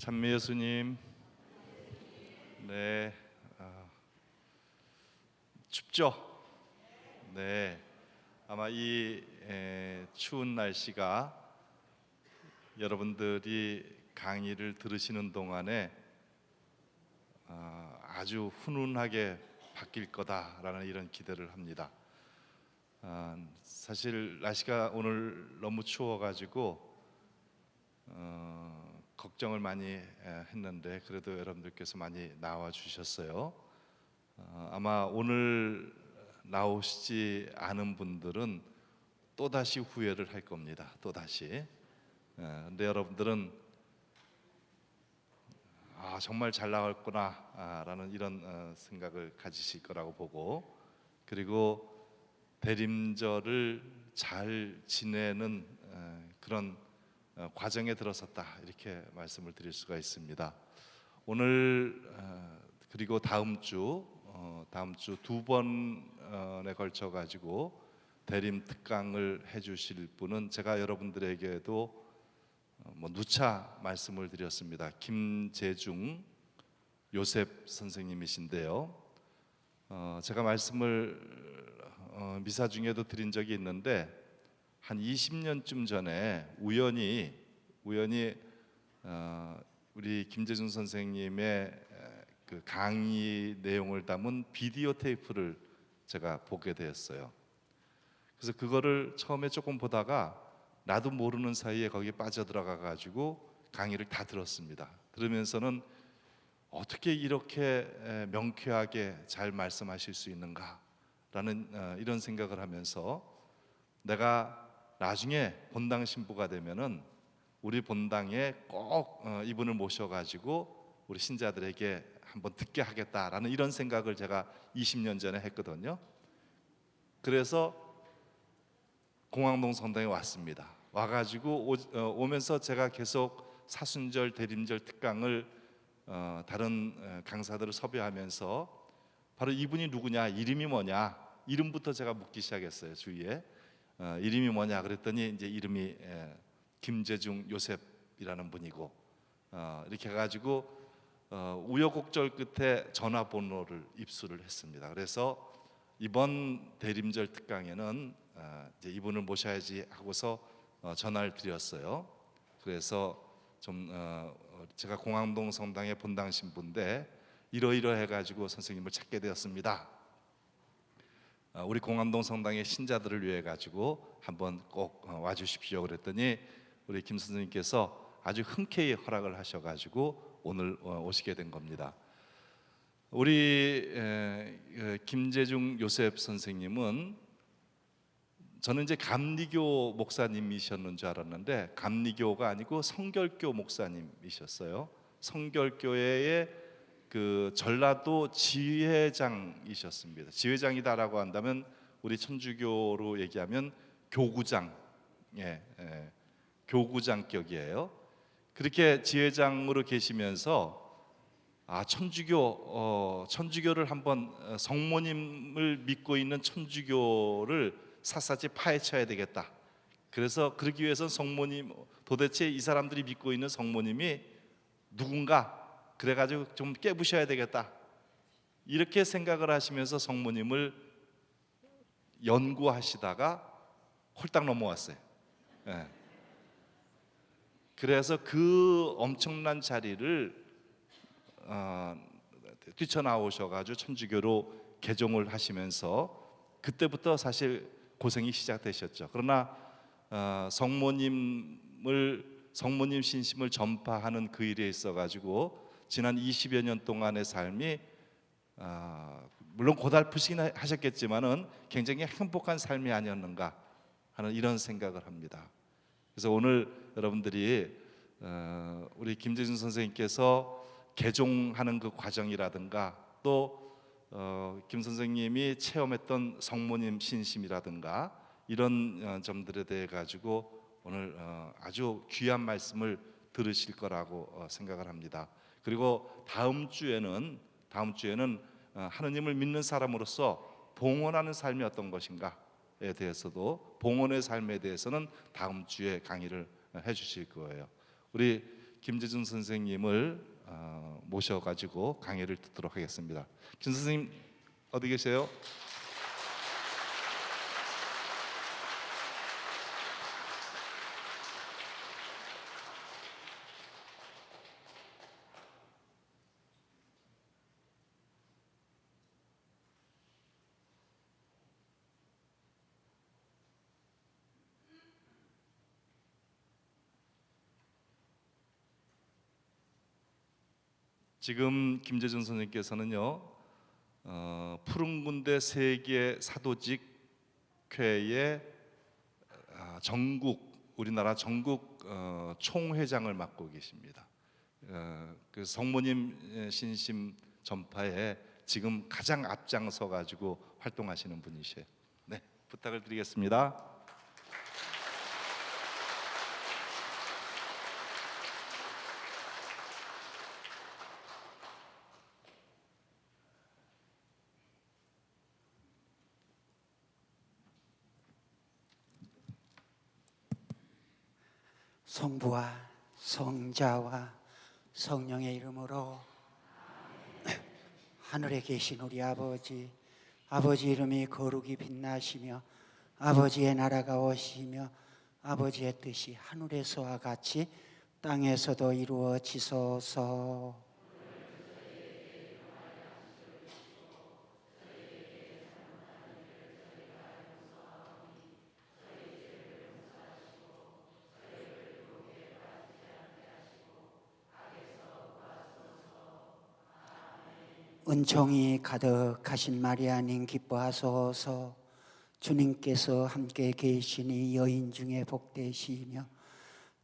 찬미 예수님, 네, 춥죠? 네, 아마 이 추운 날씨가 여러분들이 강의를 들으시는 동안에 아주 훈훈하게 바뀔 거다라는 이런 기대를 합니다. 사실 날씨가 오늘 너무 추워가지고 걱정을 많이 했는데 그래도 여러분들께서 많이 나와 주셨어요. 아마 오늘 나오시지 않은 분들은 또다시 후회를 할 겁니다. 또다시. 근데 여러분들은 정말 잘 나왔구나 라는 이런 생각을 가지실 거라고 보고, 그리고 대림절을 잘 지내는 그런 과정에 들어섰다, 이렇게 말씀을 드릴 수가 있습니다. 오늘 그리고 다음 주 두 번에 걸쳐 가지고 대림 특강을 해주실 분은 제가 여러분들에게도 누차 말씀을 드렸습니다. 김재중 요셉 선생님이신데요. 제가 말씀을 미사 중에도 드린 적이 있는데 한 20년쯤 전에 우연히 우리 김재중 선생님의 그 강의 내용을 담은 비디오 테이프를 제가 보게 되었어요. 그래서 그거를 처음에 조금 보다가 나도 모르는 사이에 거기에 빠져들어가 가지고 강의를 다 들었습니다. 들으면서는 어떻게 이렇게 명쾌하게 잘 말씀하실 수 있는가라는 이런 생각을 하면서, 내가 나중에 본당 신부가 되면은 우리 본당에 꼭 이분을 모셔가지고 우리 신자들에게 한번 듣게 하겠다라는 이런 생각을 제가 20년 전에 했거든요. 그래서 공항동 성당에 왔습니다. 와가지고 오면서 제가 계속 사순절, 대림절 특강을 다른 강사들을 섭외하면서 바로 이분이 누구냐, 이름이 뭐냐, 이름부터 제가 묻기 시작했어요. 주위에 이름이 뭐냐 그랬더니 이제 이름이 김재중 요셉이라는 분이고, 이렇게 해가지고 우여곡절 끝에 전화번호를 입수를 했습니다. 그래서 이번 대림절 특강에는 이제 이분을 모셔야지 하고서 전화를 드렸어요. 그래서 좀 제가 공항동 성당의 본당 신부인데 이러해가지고 선생님을 찾게 되었습니다. 우리 공항동 성당의 신자들을 위해 가지고 한번 꼭 와주십시오 그랬더니 우리 김 선생님께서 아주 흔쾌히 허락을 하셔가지고 오늘 오시게 된 겁니다. 우리 김재중 요셉 선생님은, 저는 이제 감리교 목사님이셨는 줄 알았는데 감리교가 아니고 성결교 목사님이셨어요. 성결교회의 그 전라도 지회장이셨습니다. 지회장이다라고 한다면 우리 천주교로 얘기하면 교구장, 교구장격이에요. 그렇게 지회장으로 계시면서 천주교를 한번 성모님을 믿고 있는 천주교를 샅샅이 파헤쳐야 되겠다. 그래서 그러기 위해서는 성모님, 도대체 이 사람들이 믿고 있는 성모님이 누군가, 그래가지고 좀 깨부셔야 되겠다, 이렇게 생각을 하시면서 성모님을 연구하시다가 홀딱 넘어왔어요. 그래서 그 엄청난 자리를 뛰쳐나오셔가지고 천주교로 개종을 하시면서 그때부터 사실 고생이 시작되셨죠. 그러나 성모님 신심을 전파하는 그 일에 있어가지고 지난 20여 년 동안의 삶이 물론 고달프시긴 하셨겠지만은 굉장히 행복한 삶이 아니었는가 하는 이런 생각을 합니다. 그래서 오늘 여러분들이 우리 김재준 선생님께서 개종하는 그 과정이라든가 또 김 선생님이 체험했던 성모님 신심이라든가 이런 점들에 대해 가지고 오늘 아주 귀한 말씀을 들으실 거라고 생각을 합니다. 그리고 다음 주에는 하느님을 믿는 사람으로서 봉헌하는 삶이 어떤 것인가에 대해서도, 봉헌의 삶에 대해서는 다음 주에 강의를 해주실 거예요. 우리 김재준 선생님을 모셔가지고 강의를 듣도록 하겠습니다. 김 선생님 어디 계세요? 지금 김재준 선생님께서는요, 푸른 군대 세계 사도직회의 우리나라 전국 총회장을 맡고 계십니다. 그 성모님 신심 전파에 지금 가장 앞장서 가지고 활동하시는 분이세요. 네, 부탁을 드리겠습니다. 성부와 성자와 성령의 이름으로 하늘에 계신 우리 아버지 이름이 거룩히 빛나시며 아버지의 나라가 오시며 아버지의 뜻이 하늘에서와 같이 땅에서도 이루어지소서. 은총이 가득하신 마리아님 기뻐하소서. 주님께서 함께 계시니 여인 중에 복되시며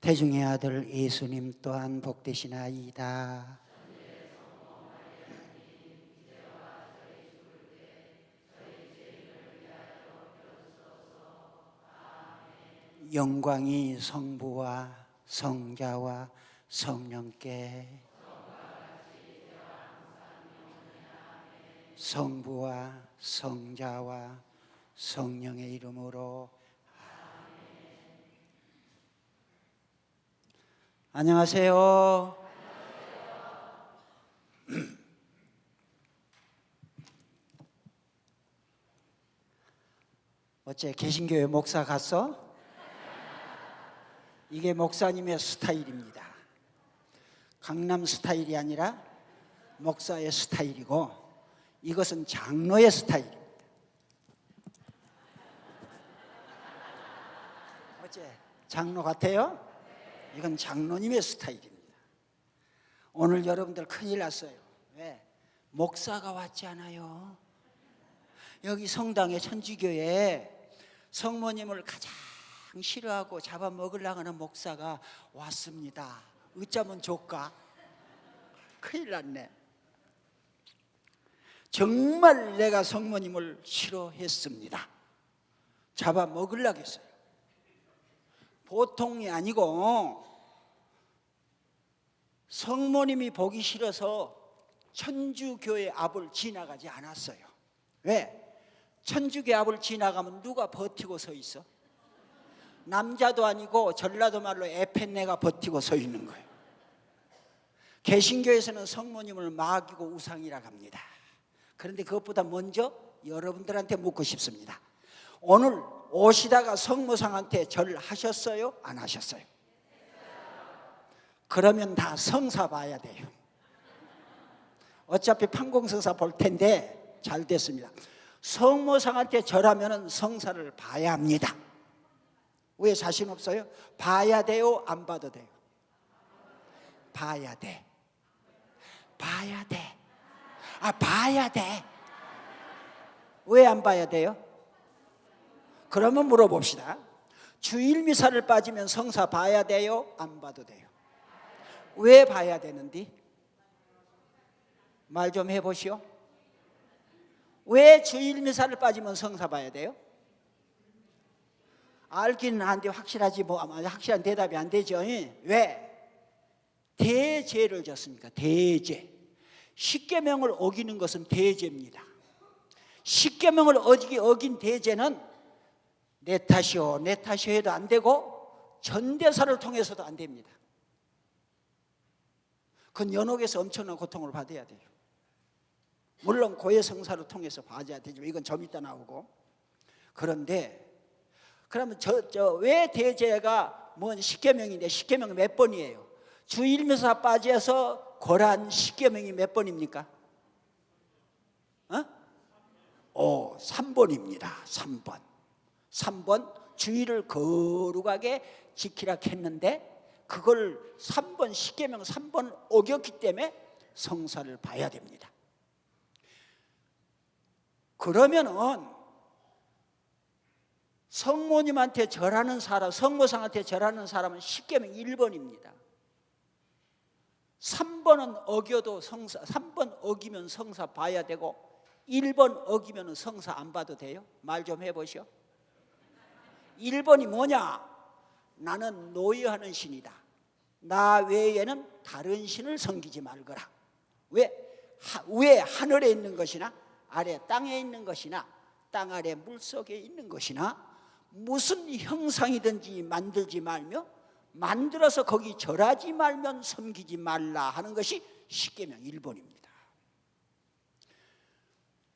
태중의 아들 예수님 또한 복되시나이다. 영광이 성부와 성자와 성령께 성부와 성자와 성령의 이름으로. 안녕하세요. 어째 개신교회 목사 갔어? 이게 목사님의 스타일입니다. 강남 스타일이 아니라 목사의 스타일이고 이것은 장로의 스타일입니다. 어째 장로 같아요? 이건 장로님의 스타일입니다. 오늘 여러분들 큰일 났어요. 왜? 목사가 왔지 않아요. 여기 성당의 천주교에 성모님을 가장 싫어하고 잡아먹으려고 하는 목사가 왔습니다. 어쩌면 좋까? 큰일 났네. 정말 내가 성모님을 싫어했습니다. 잡아먹으려고 했어요. 보통이 아니고 성모님이 보기 싫어서 천주교의 앞을 지나가지 않았어요. 왜? 천주교 앞을 지나가면 누가 버티고 서 있어? 남자도 아니고 전라도 말로 에펜네가 버티고 서 있는 거예요. 개신교에서는 성모님을 마귀고 우상이라고 합니다. 그런데 그것보다 먼저 여러분들한테 묻고 싶습니다. 오늘 오시다가 성모상한테 절하셨어요? 안 하셨어요? 그러면 다 성사 봐야 돼요. 어차피 판공성사 볼 텐데 잘 됐습니다. 성모상한테 절하면 성사를 봐야 합니다. 왜 자신 없어요? 봐야 돼요? 안 봐도 돼요? 봐야 돼. 봐야 돼. 봐야 돼. 왜 안 봐야 돼요? 그러면 물어봅시다. 주일 미사를 빠지면 성사 봐야 돼요? 안 봐도 돼요? 왜 봐야 되는디? 말 좀 해보시오. 왜 주일 미사를 빠지면 성사 봐야 돼요? 알기는 한데 확실하지 확실한 대답이 안 되죠. 왜? 대죄를 졌습니까? 대죄. 십계명을 어기는 것은 대죄입니다. 십계명을 어긴 대죄는 내 탓이요 해도 안 되고 전대사를 통해서도 안 됩니다. 그 연옥에서 엄청난 고통을 받아야 돼요. 물론 고해 성사를 통해서 봐야 되지만 이건 좀 이따 나오고. 그런데 그러면 왜 대제가 뭐 십계명인데 십계명이 몇 번이에요? 주일미사 빠져서 고란 십계명이 몇 번입니까? 3번입니다. 3번 주일을 거룩하게 지키라 했는데 그걸 3번 십계명 3번 어겼기 때문에 성사를 봐야 됩니다. 그러면은 성모님한테 절하는 사람, 성모상한테 절하는 사람은 십계명 1번입니다. 3번은 어겨도 성사, 3번 어기면 성사 봐야 되고 1번 어기면 성사 안 봐도 돼요? 말 좀 해보시오. 1번이 뭐냐? 나는 노여하는 신이다. 나 외에는 다른 신을 섬기지 말거라. 왜 하늘에 있는 것이나 아래 땅에 있는 것이나 땅 아래 물속에 있는 것이나 무슨 형상이든지 만들지 말며 만들어서 거기 절하지 말면 섬기지 말라 하는 것이 십계명 1번입니다.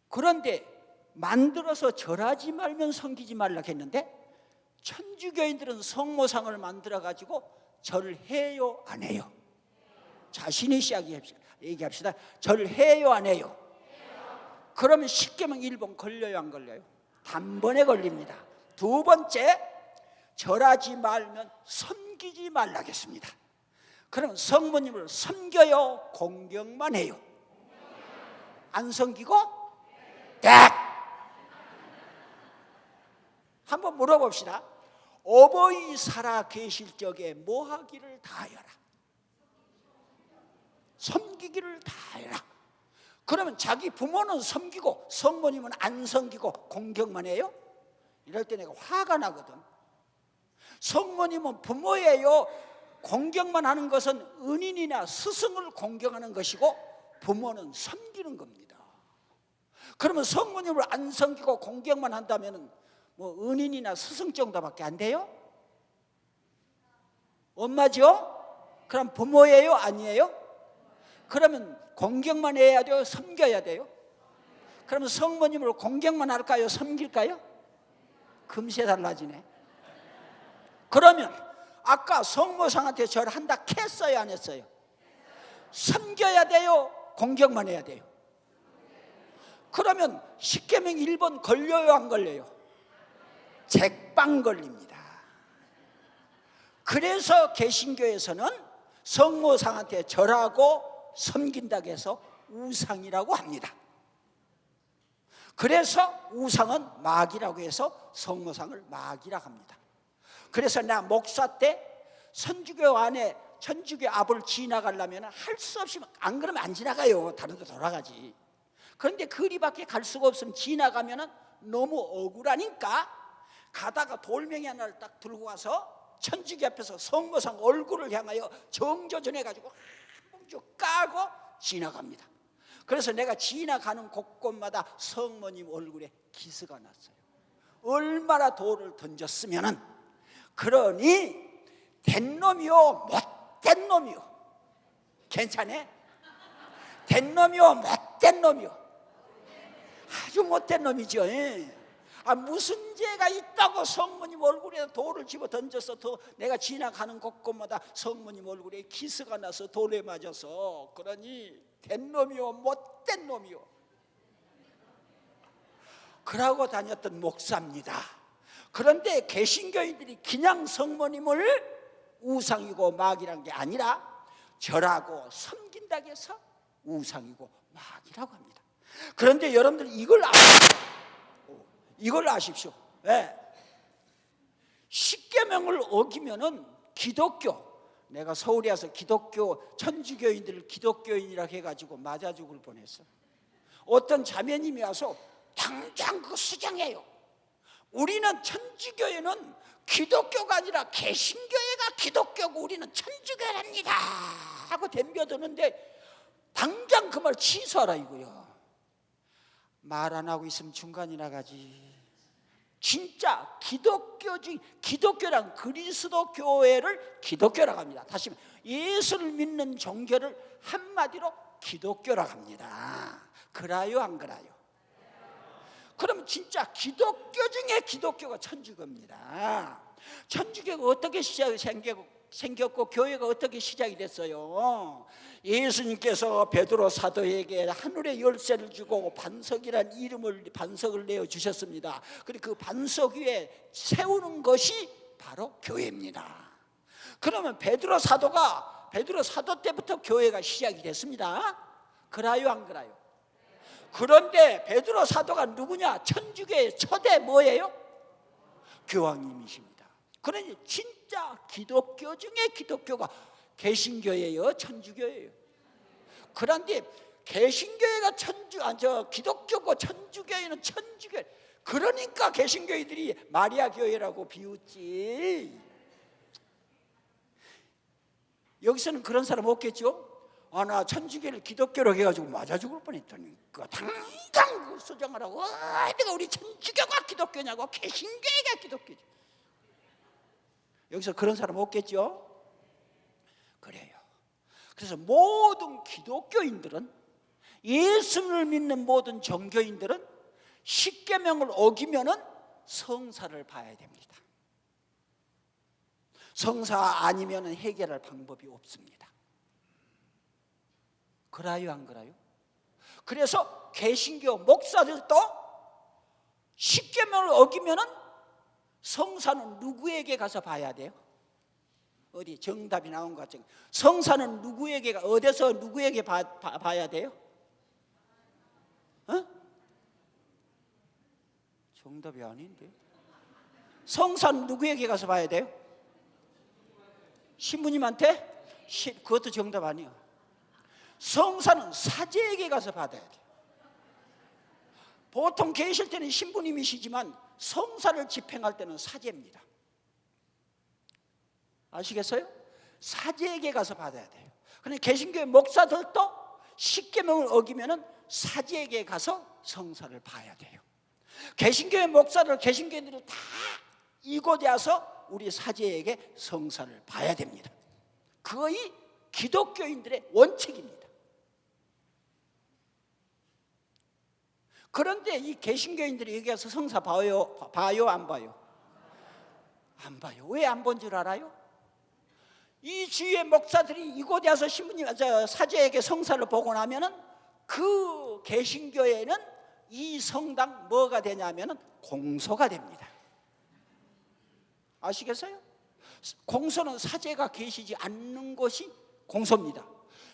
그런데 만들어서 절하지 말면 섬기지 말라 했는데 천주교인들은 성모상을 만들어 가지고 절해요 안 해요? 자신이 얘기합시다. 절해요 안 해요? 그러면 십계명 1번 걸려요 안 걸려요? 단번에 걸립니다. 두 번째, 절하지 말면 섬기지 말라겠습니다. 그럼 성모님을 섬겨요? 공경만 해요? 안 섬기고? 한번 물어봅시다. 어버이 살아 계실 적에 뭐 하기를 다하여라. 섬기기를 다하여라. 그러면 자기 부모는 섬기고 성모님은 안 섬기고 공경만 해요? 이럴 때 내가 화가 나거든. 성모님은 부모예요. 공경만 하는 것은 은인이나 스승을 공경하는 것이고 부모는 섬기는 겁니다. 그러면 성모님을 안 섬기고 공경만 한다면 뭐 은인이나 스승 정도밖에 안 돼요? 엄마죠? 그럼 부모예요? 아니에요? 그러면 공경만 해야 돼요? 섬겨야 돼요? 그러면 성모님을 공경만 할까요? 섬길까요? 금세 달라지네. 그러면 아까 성모상한테 절한다 했어요? 안 했어요? 섬겨야 돼요? 공경만 해야 돼요? 그러면 십계명 1번 걸려요? 안 걸려요? 제빵 걸립니다. 그래서 개신교에서는 성모상한테 절하고 섬긴다고 해서 우상이라고 합니다. 그래서 우상은 마귀라고 해서 성모상을 마귀라고 합니다. 그래서 나 목사 때 선주교 안에 천주교 앞을 지나가려면 할 수 없이 안 그러면 안 지나가요. 다른 데 돌아가지. 그런데 거리밖에 갈 수가 없으면 지나가면 너무 억울하니까 가다가 돌멩이 하나를 딱 들고 와서 천주교 앞에서 성모상 얼굴을 향하여 정조전해가지고 한 봉쭉 까고 지나갑니다. 그래서 내가 지나가는 곳곳마다 성모님 얼굴에 기스가 났어요. 얼마나 돌을 던졌으면은. 그러니 된 놈이요 못된 놈이요. 괜찮아? 된 놈이요 못된 놈이요. 아주 못된 놈이죠. 무슨 죄가 있다고 성모님 얼굴에 돌을 집어 던져서 내가 지나가는 곳곳마다 성모님 얼굴에 기스가 나서 돌에 맞아서. 그러니 된 놈이요 못된 놈이요. 그러고 다녔던 목사입니다. 그런데 개신교인들이 그냥 성모님을 우상이고 마귀란 게 아니라 절하고 섬긴다고 해서 우상이고 마귀라고 합니다. 그런데 여러분들 이걸 아십시오. 네. 십계명을 어기면은 기독교, 내가 서울에 와서 기독교 천주교인들을 기독교인이라 해가지고 맞아 죽을 뻔했어. 어떤 자매님이 와서 당장 그 수정해요. 우리는 천주교회는 기독교가 아니라 개신교회가 기독교고 우리는 천주교랍니다 하고 덤벼드는데 당장 그 말 취소하라 이거요. 말 안 하고 있으면 중간이 나가지. 진짜 기독교란 그리스도 교회를 기독교라고 합니다. 다시 말해 예수를 믿는 종교를 한마디로 기독교라고 합니다. 그라요 안 그라요? 그럼 진짜 기독교 중에 기독교가 천주교입니다. 천주교가 어떻게 생겼고 교회가 어떻게 시작이 됐어요? 예수님께서 베드로 사도에게 하늘의 열쇠를 주고 반석이란 반석을 내어 주셨습니다. 그리고 그 반석 위에 세우는 것이 바로 교회입니다. 그러면 베드로 사도 때부터 교회가 시작이 됐습니다. 그라요 안 그라요? 그런데 베드로 사도가 누구냐? 천주교의 초대 뭐예요? 교황님이십니다. 그러니 진짜 기독교 중에 기독교가 개신교예요, 천주교예요. 그런데 개신교회가 기독교고 천주교회는 천주교. 그러니까 개신교회들이 마리아 교회라고 비웃지. 여기서는 그런 사람 없겠죠? 나 천주교를 기독교로 해가지고 맞아 죽을 뻔했더니 당장 수정을 하고 내가 우리 천주교가 기독교냐고 개신교회가 기독교지. 여기서 그런 사람 없겠죠? 그래요. 그래서 모든 기독교인들은, 예수를 믿는 모든 종교인들은 십계명을 어기면은 성사를 봐야 됩니다. 성사 아니면은 해결할 방법이 없습니다. 그라요 안 그라요? 그래서 개신교 목사들도 십계명을 어기면은 성사는 누구에게 가서 봐야 돼요? 어디 정답이 나온 것 같죠? 성사는 어디서 누구에게 봐야 돼요? 정답이 아닌데. 성사는 누구에게 가서 봐야 돼요? 신부님한테? 그것도 정답 아니에요. 성사는 사제에게 가서 받아야 돼요. 보통 계실 때는 신부님이시지만 성사를 집행할 때는 사제입니다. 아시겠어요? 사제에게 가서 받아야 돼요. 그런데 개신교회 목사들도 십계명을 어기면은 사제에게 가서 성사를 봐야 돼요. 개신교회 개신교인들이 다 이곳에 와서 우리 사제에게 성사를 봐야 됩니다. 거의 기독교인들의 원칙입니다. 그런데 이 개신교인들이 여기 와서 성사 봐요 안 봐요? 안 봐요. 왜 안 본 줄 알아요? 이 주위의 목사들이 이곳에 와서 사제에게 성사를 보고 나면은 그 개신교회는 이 성당 뭐가 되냐면은 공소가 됩니다. 아시겠어요? 공소는 사제가 계시지 않는 것이 공소입니다.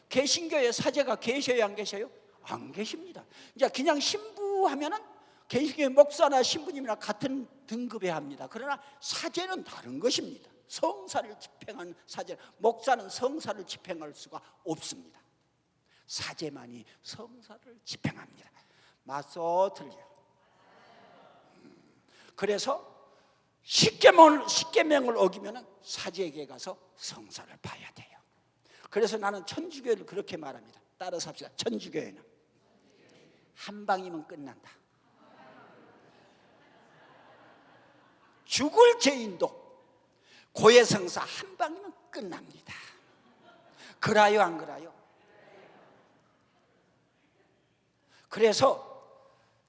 개신교회 사제가 계셔요 안 계셔요? 안 계십니다. 이제 그냥 신부하면은 개신교회 목사나 신부님이나 같은 등급에 합니다. 그러나 사제는 다른 것입니다. 성사를 집행한 사제, 목사는 성사를 집행할 수가 없습니다. 사제만이 성사를 집행합니다. 맞소 틀려. 그래서 십계명을 어기면 사제에게 가서 성사를 봐야 돼요. 그래서 나는 천주교회를 그렇게 말합니다. 따라서 합시다. 천주교회는 한 방이면 끝난다. 죽을 죄인도 고해성사 한 방이면 끝납니다. 그라요 안 그라요? 그래서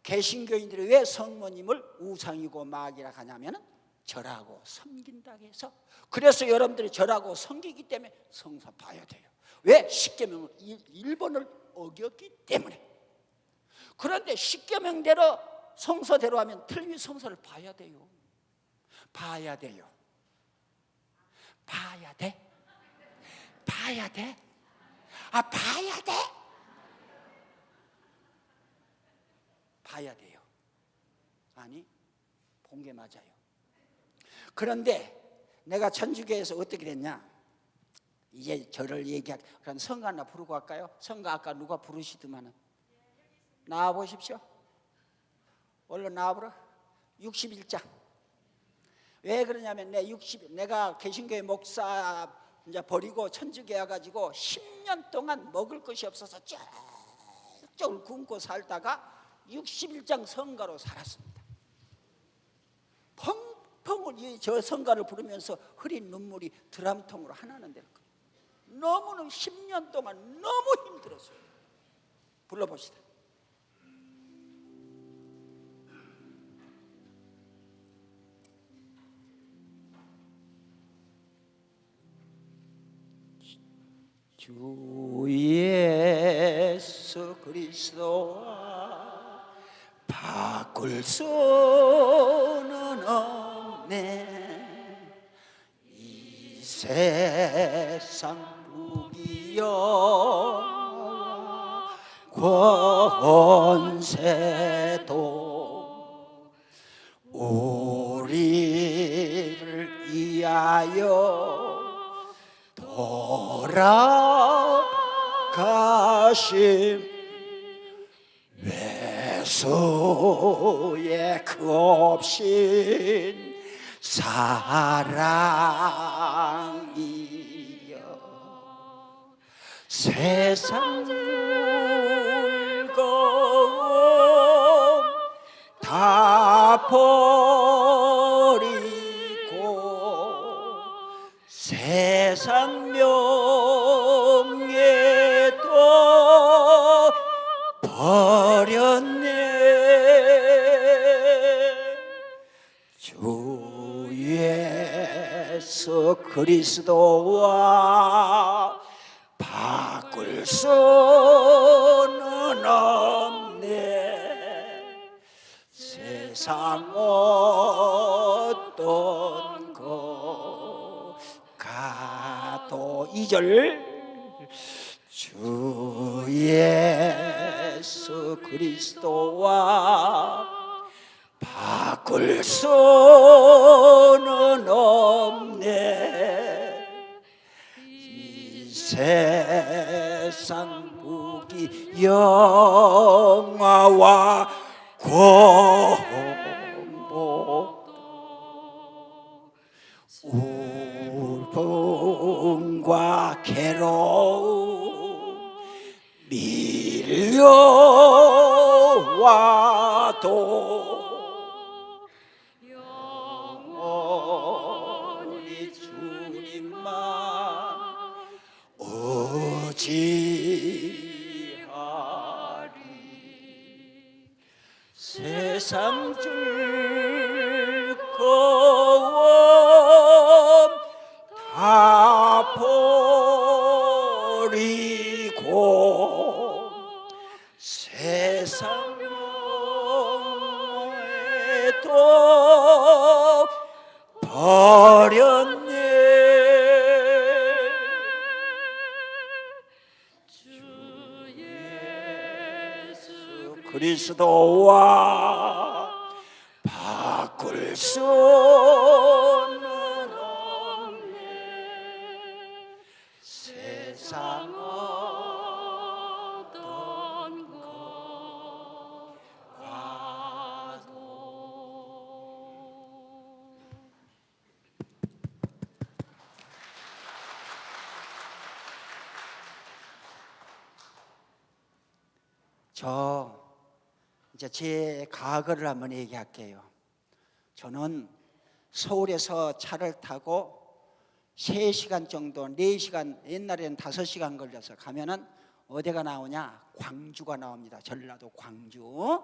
개신교인들이 왜 성모님을 우상이고 마귀라 하냐면 절하고 섬긴다 해서, 그래서 여러분들이 절하고 섬기기 때문에 성사 봐야 돼요. 왜? 십계명을 1번을 어겼기 때문에. 그런데 십계명대로 성서대로 하면 틀림없이 성사를 봐야 돼요. 봐야 돼요. 봐야 돼? 봐야 돼? 봐야 돼? 봐야 돼요. 아니, 본 게 맞아요. 그런데 내가 천주교에서 어떻게 됐냐? 이제 저를 그럼 성가 하나 부르고 갈까요? 성가 아까 누가 부르시더만은. 나와 보십시오. 얼른 나와보라. 61장. 왜 그러냐면 내가 개신교회 목사 이제 버리고 천주교회 가지고 10년 동안 먹을 것이 없어서 쩍쩍 굶고 살다가 61장 성가로 살았습니다. 펑펑을 저 성가를 부르면서 흐린 눈물이 드럼통으로 하나는 될 거예요. 너무는 10년 동안 너무 힘들었어요. 불러봅시다. 주 예수 그리스도와 바꿀 수는 없네. 이 세상 무기여 권세도 우리를 위하여 돌아가심 외소의 그 없인 사랑이여 세상 즐거움 다 버리고 세상 명예도 버렸네. 주 예수 그리스도와 바꿀 수는 없네. 세상 어떤 것 가도 2절 주 예수 그리스도와 바꿀 수는 없네. 이 세상 무기 영화와 공복도 울분과 괴로움 밀려와도 영원히 주님만 의지하리. 세상 즐거움 다 버리고 세상 영예도 버렸네. 주 예수 그리스도와 바꿀 수는 없네. 세상 어떤 것 가도. 저 이제 제 과거를 한번 얘기할게요. 저는 서울에서 차를 타고 3시간 정도, 4시간, 옛날에는 5시간 걸려서 가면은 어디가 나오냐? 광주가 나옵니다. 전라도 광주.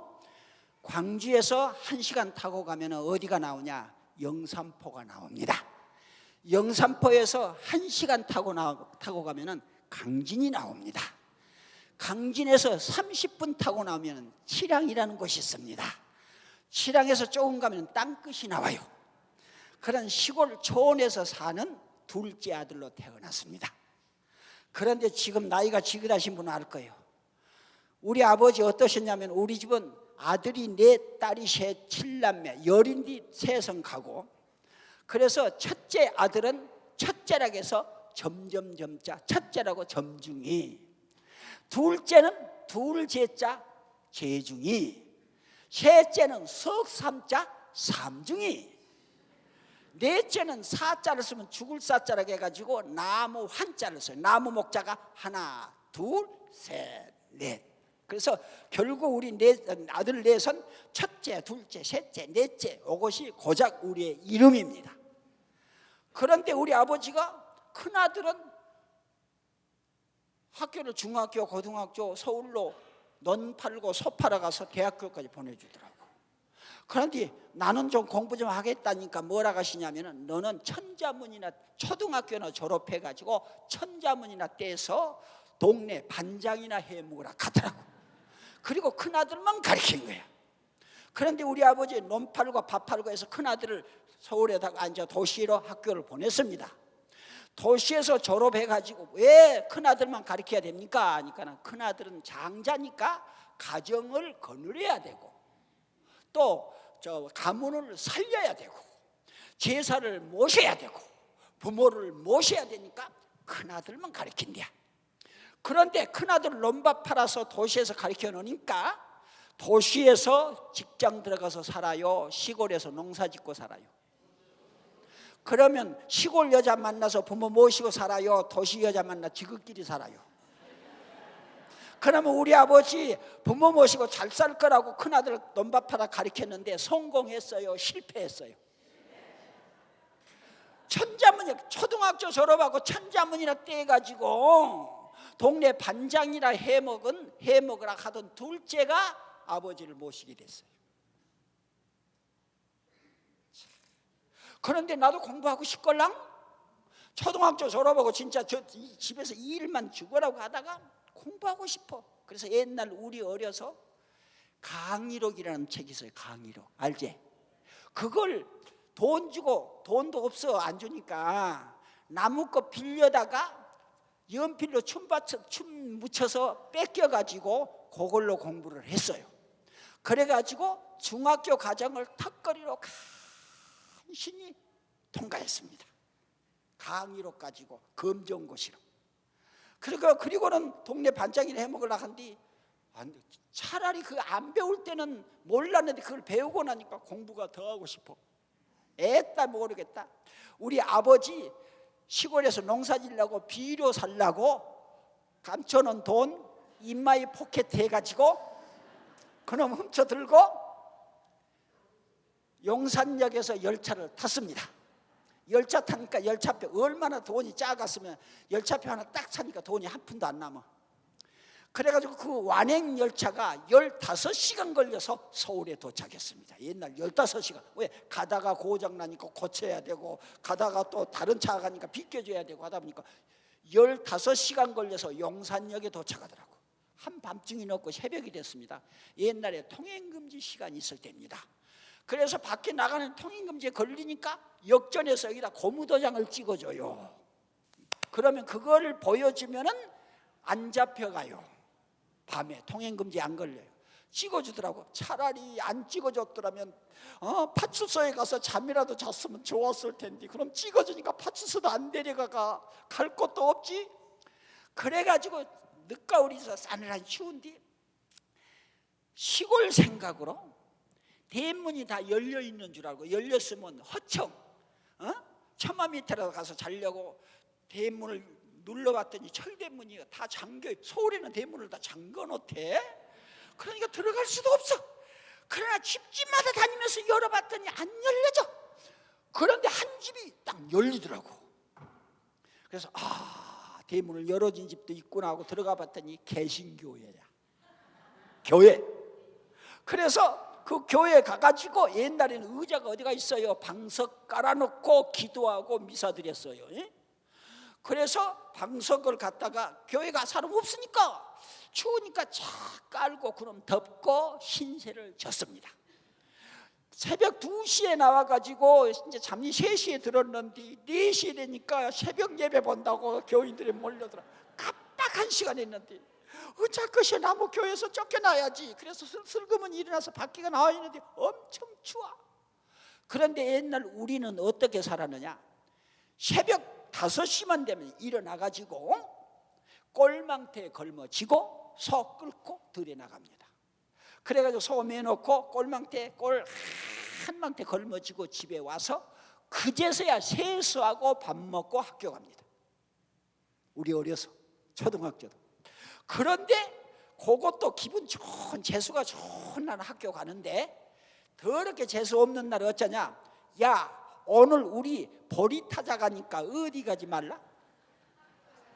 광주에서 1시간 타고 가면은 어디가 나오냐? 영산포가 나옵니다. 영산포에서 1시간 타고 가면은 강진이 나옵니다. 강진에서 30분 타고 나오면 칠양이라는 곳이 있습니다. 칠양에서 조금 가면 땅끝이 나와요. 그런 시골 초원에서 사는 둘째 아들로 태어났습니다. 그런데 지금 나이가 지긋하신 분은 알 거예요. 우리 아버지 어떠셨냐면 우리 집은 아들이 4, 딸이 3, 7남매, 열인디 세성 가고, 그래서 첫째 아들은 첫째라고 해서 점점점자 첫째라고 점중이, 둘째는 둘제자 제중이, 셋째는 석삼자 삼중이, 넷째는 사자를 쓰면 죽을 사자라고 해가지고 나무 한자를 써요. 나무 목자가 하나 둘 셋 넷. 그래서 결국 우리 아들 넷은 첫째, 둘째, 셋째, 넷째, 이것이 고작 우리의 이름입니다. 그런데 우리 아버지가 큰아들은 학교를 중학교, 고등학교 서울로 넌 팔고 소 팔아 가서 대학교까지 보내주더라고. 그런데 나는 좀 공부 좀 하겠다니까 뭐라 하시냐면은 너는 천자문이나 초등학교나 졸업해가지고 천자문이나 떼서 동네 반장이나 해먹으라 하더라고. 그리고 큰아들만 가르친 거야. 그런데 우리 아버지 논 팔고 밥 팔고 해서 큰아들을 서울에다가 앉아 도시로 학교를 보냈습니다. 도시에서 졸업해가지고 왜 큰아들만 가르쳐야 됩니까? 하니까 큰아들은 장자니까 가정을 거느려야 되고 또 가문을 살려야 되고 제사를 모셔야 되고 부모를 모셔야 되니까 큰아들만 가르친대야. 그런데 큰아들 논밭 팔아서 도시에서 가르쳐 놓으니까 도시에서 직장 들어가서 살아요? 시골에서 농사 짓고 살아요? 그러면 시골 여자 만나서 부모 모시고 살아요? 도시 여자 만나 지극끼리 살아요? 그러면 우리 아버지 부모 모시고 잘 살 거라고 큰아들 논밭 팔아 가르쳤는데 성공했어요? 실패했어요? 천자문이 초등학교 졸업하고 천자문이나 떼가지고 동네 반장이라 해먹으라 하던 둘째가 아버지를 모시게 됐어요. 그런데 나도 공부하고 싶걸랑 초등학교 졸업하고 진짜 집에서 이 일만 죽으라고 하다가 공부하고 싶어. 그래서 옛날 우리 어려서 강의록이라는 책이 있어요. 강의록 알지? 그걸 돈 주고 돈도 없어 안 주니까 나무꽃 빌려다가 연필로 춤 묻혀서 뺏겨가지고 그걸로 공부를 했어요. 그래가지고 중학교 과정을 턱걸이로 간신히 통과했습니다. 강의록 가지고 검정고시로. 그리고는 동네 반장이나 해먹으려고 한뒤 차라리 그 안 배울 때는 몰랐는데 그걸 배우고 나니까 공부가 더 하고 싶어. 애따 모르겠다. 우리 아버지 시골에서 농사 지려고 비료 살라고 감춰놓은 돈 인마이 포켓 해가지고 그놈 훔쳐들고 용산역에서 열차를 탔습니다. 열차 타니까 열차표 얼마나 돈이 작았으면 열차표 하나 딱 사니까 돈이 한 푼도 안 남아. 그래가지고 그 완행 열차가 15시간 걸려서 서울에 도착했습니다. 옛날 15시간. 왜? 가다가 고장나니까 고쳐야 되고 가다가 또 다른 차가 가니까 비껴줘야 되고 하다 보니까 15시간 걸려서 용산역에 도착하더라고. 한밤중이 넘고 새벽이 됐습니다. 옛날에 통행금지 시간이 있을 때입니다. 그래서 밖에 나가는 통행금지에 걸리니까 역전해서 여기다 고무도장을 찍어줘요. 그러면 그걸 보여주면은 안 잡혀가요. 밤에 통행금지 안 걸려요. 찍어주더라고. 차라리 안 찍어줬더라면 파출소에 가서 잠이라도 잤으면 좋았을 텐데 그럼 찍어주니까 파출소도 안 데려가 갈 곳도 없지. 그래가지고 늦가을이서 싸늘한 추운데 시골 생각으로 대문이 다 열려있는 줄 알고 열렸으면 허청 처마 밑에라도 가서 자려고 대문을 눌러봤더니 철대문이 다 잠겨요. 서울에는 대문을 다 잠궈놓대. 그러니까 들어갈 수도 없어. 그러나 집집마다 다니면서 열어봤더니 안 열려져. 그런데 한 집이 딱 열리더라고. 그래서 대문을 열어진 집도 있구나 하고 들어가 봤더니 개신교회야. 교회. 그래서 그 교회에 가가지고 옛날에는 의자가 어디가 있어요. 방석 깔아놓고 기도하고 미사 드렸어요. 그래서 방석을 갖다가 교회가 사람 없으니까 추우니까 쫙 깔고 그럼 덮고 신세를 졌습니다. 새벽 2시에 나와가지고 이제 잠이 3시에 들었는데 4시에 되니까 새벽 예배 본다고 교인들이 몰려들어. 깜빡한 시간 했는데 어쩔 것이야. 나무 교회에서 쫓겨나야지. 그래서 슬금은 일어나서 밖에 나와 있는데 엄청 추워. 그런데 옛날 우리는 어떻게 살았느냐. 새벽 5시만 되면 일어나가지고 꼴망태에 걸머지고 소 끌고 들에 나갑니다. 그래가지고 소 매놓고 꼴망태에 꼴 한 망태 걸머지고 집에 와서 그제서야 세수하고 밥 먹고 학교 갑니다. 우리 어려서 초등학교도. 그런데 그것도 기분 좋은 재수가 좋은 날 학교 가는데 더럽게 재수 없는 날 어쩌냐? 야, 오늘 우리 보리 타자 가니까 어디 가지 말라?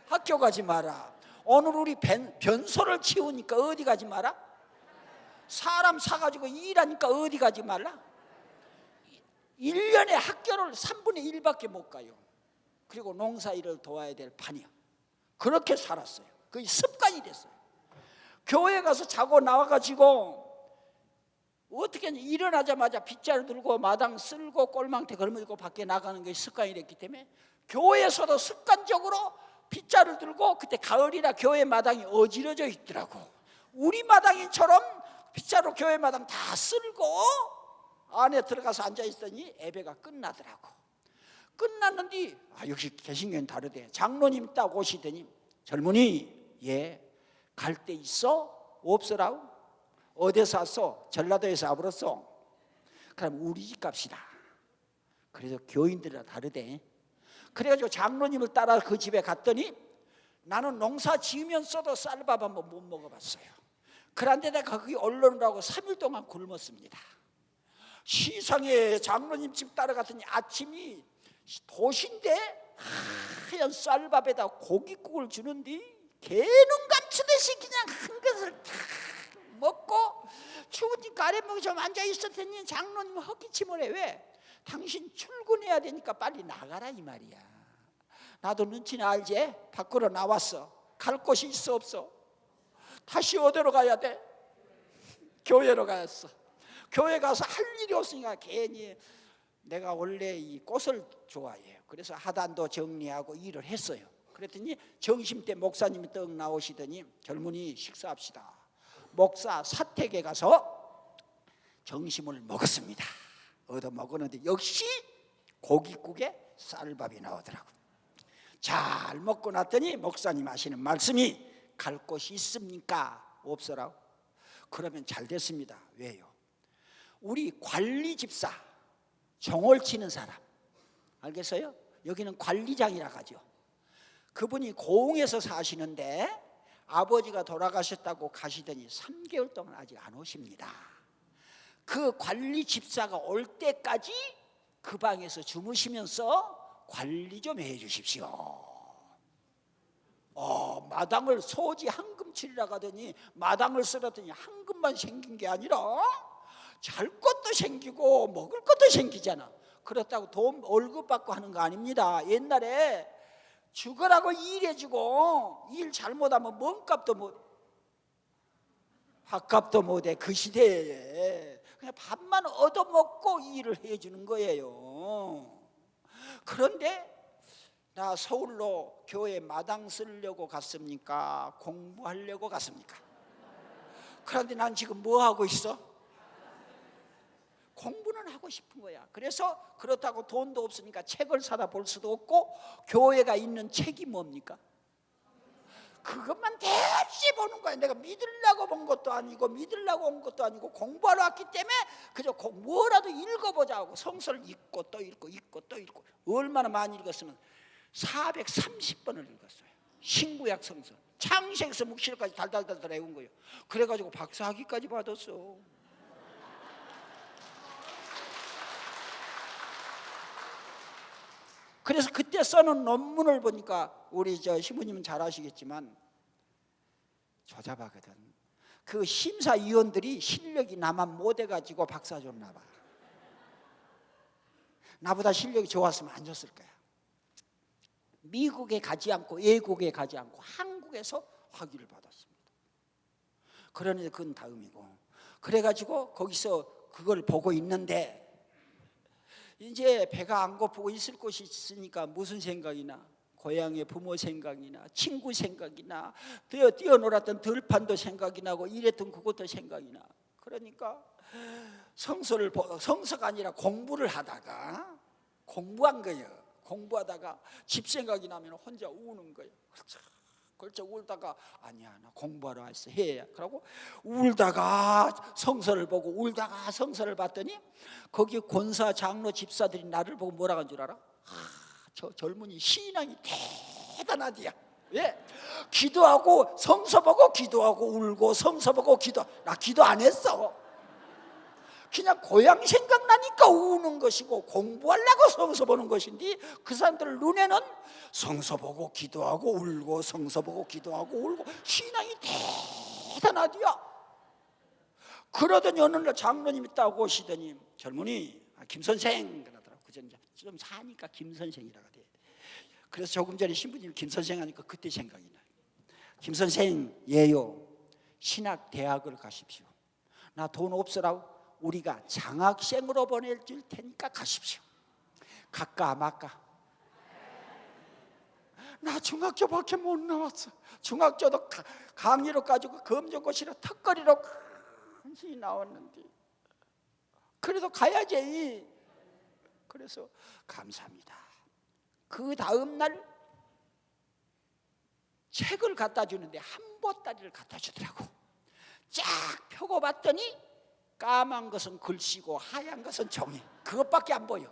학교 가지 마라. 오늘 우리 변소를 치우니까 어디 가지 마라? 사람 사가지고 일하니까 어디 가지 말라? 1년에 학교를 3분의 1밖에 못 가요. 그리고 농사일을 도와야 될 판이야. 그렇게 살았어요. 그게 습관이 됐어요. 교회 가서 자고 나와가지고 어떻게 일어나자마자 빗자루 들고 마당 쓸고 꼴망태 걸물고 밖에 나가는 게 습관이 됐기 때문에 교회에서도 습관적으로 빗자루 들고, 그때 가을이라 교회 마당이 어지러져 있더라고. 우리 마당인처럼 빗자루 교회 마당 다 쓸고 안에 들어가서 앉아있더니 예배가 끝나더라고. 끝났는데 역시 개신교는 다르대. 장로님 딱 오시더니 젊은이, 예, 갈 데 있어? 없어라고? 어디서 왔어? 전라도에서 와버렸어. 그럼 우리 집 갑시다. 그래서 교인들이랑 다르대. 그래가지고 장로님을 따라 그 집에 갔더니 나는 농사 지으면서도 쌀밥 한번 못 먹어봤어요. 그런데 내가 거기 올라오느라고 3일 동안 굶었습니다. 시상에 장로님 집 따라갔더니 아침이 도시인데 하얀 쌀밥에다 고깃국을 주는데 개눈 감추듯이 그냥 한 것을 다 먹고 추우니까 아랫목에 좀 앉아있었더니 장로님 헛기침을 해. 왜? 당신 출근해야 되니까 빨리 나가라 이 말이야. 나도 눈치는 알지? 밖으로 나왔어. 갈 곳이 있어 없어? 다시 어디로 가야 돼? 교회로 갔어. 교회 가서 할 일이 없으니까 괜히 내가 원래 이 꽃을 좋아해요. 그래서 하단도 정리하고 일을 했어요. 그랬더니 점심때 목사님이 떡 나오시더니 젊은이 식사합시다. 목사 사택에 가서 점심을 먹었습니다. 얻어 먹었는데 역시 고깃국에 쌀밥이 나오더라고요. 잘 먹고 났더니 목사님 하시는 말씀이 갈 곳이 있습니까? 없어라고. 그러면 잘 됐습니다. 왜요? 우리 관리 집사, 종을 치는 사람 알겠어요? 여기는 관리장이라 하죠. 그분이 고흥에서 사시는데 아버지가 돌아가셨다고 가시더니 3개월 동안 아직 안 오십니다. 그 관리 집사가 올 때까지 그 방에서 주무시면서 관리 좀 해 주십시오. 마당을 소지 황금칠이라 하더니 마당을 쓸었더니 황금만 생긴 게 아니라 잘 것도 생기고 먹을 것도 생기잖아. 그렇다고 돈 월급 받고 하는 거 아닙니다. 옛날에 죽으라고 일해주고 일 잘못하면 몸값도 못, 밥값도 못해. 그 시대에 그냥 밥만 얻어먹고 일을 해주는 거예요. 그런데 나 서울로 교회 마당 쓰려고 갔습니까? 공부하려고 갔습니까? 그런데 난 지금 뭐 하고 있어? 공부는 하고 싶은 거야. 그래서 그렇다고 돈도 없으니까 책을 사다 볼 수도 없고, 교회가 있는 책이 뭡니까? 그것만 대없이 보는 거야. 내가 믿으려고 본 것도 아니고 믿으려고 온 것도 아니고 공부하러 왔기 때문에 그저 뭐라도 읽어보자고 성서를 읽고 또 읽고 읽고 또 읽고. 얼마나 많이 읽었으면 430번을 읽었어요. 신구약 성서 창세기에서 묵시록까지 달달달달 외운 거예요. 그래가지고 박사학위까지 받았어. 그래서 그때 써놓은 논문을 보니까 우리 저 시부님은 잘 아시겠지만 조잡하거든. 그 심사위원들이 실력이 나만 못해가지고 박사 줬나 봐. 나보다 실력이 좋았으면 안 줬을 거야. 미국에 가지 않고 외국에 가지 않고 한국에서 학위를 받았습니다. 그러는데 그건 다음이고, 그래가지고 거기서 그걸 보고 있는데 이제 배가 안 고프고 있을 곳이 있으니까 무슨 생각이 나? 고향의 부모 생각이 나, 친구 생각이 나, 뛰어놀았던 들판도 생각이 나고 이랬던 그것도 생각이 나. 그러니까 성서가 아니라 공부를 하다가 공부한 거예요. 공부하다가 집 생각이 나면 혼자 우는 거예요. 그렇죠. 울다가 아니야 나 공부하러 왔어 해. 그러고 울다가 성서를 보고 울다가 성서를 봤더니 거기 권사 장로 집사들이 나를 보고 뭐라고 한 줄 알아? 저 젊은이 신앙이 대단하디야. 예, 기도하고 성서 보고 기도하고 울고 성서 보고 나 기도 안 했어. 그냥 고향 생각나니까 우는 것이고 공부하려고 성서 보는 것인데, 그 사람들 눈에는 성서 보고 기도하고 울고 성서 보고 기도하고 울고 신앙이 대단하디야. 그러더니 어느 날 장로님이 딱 오시더니 젊은이 김선생 그러더라고. 그전 좀 사니까 김선생이라고 돼. 그래서 조금 전에 신부님 김선생 하니까 그때 생각이 나요. 김선생, 예요, 신학대학을 가십시오. 나 돈 없으라고 우리가 장학생으로 보내줄 테니까 가십시오. 갈까 말까? 나 중학교밖에 못 나왔어. 중학교도 강의로 가지고 검정고시로 턱걸이로 간신히 나왔는데 그래도 가야지. 그래서 감사합니다. 그 다음 날 책을 갖다 주는데 한 보따리를 갖다 주더라고. 쫙 펴고 봤더니 까만 것은 글씨고 하얀 것은 종이. 그것밖에 안 보여.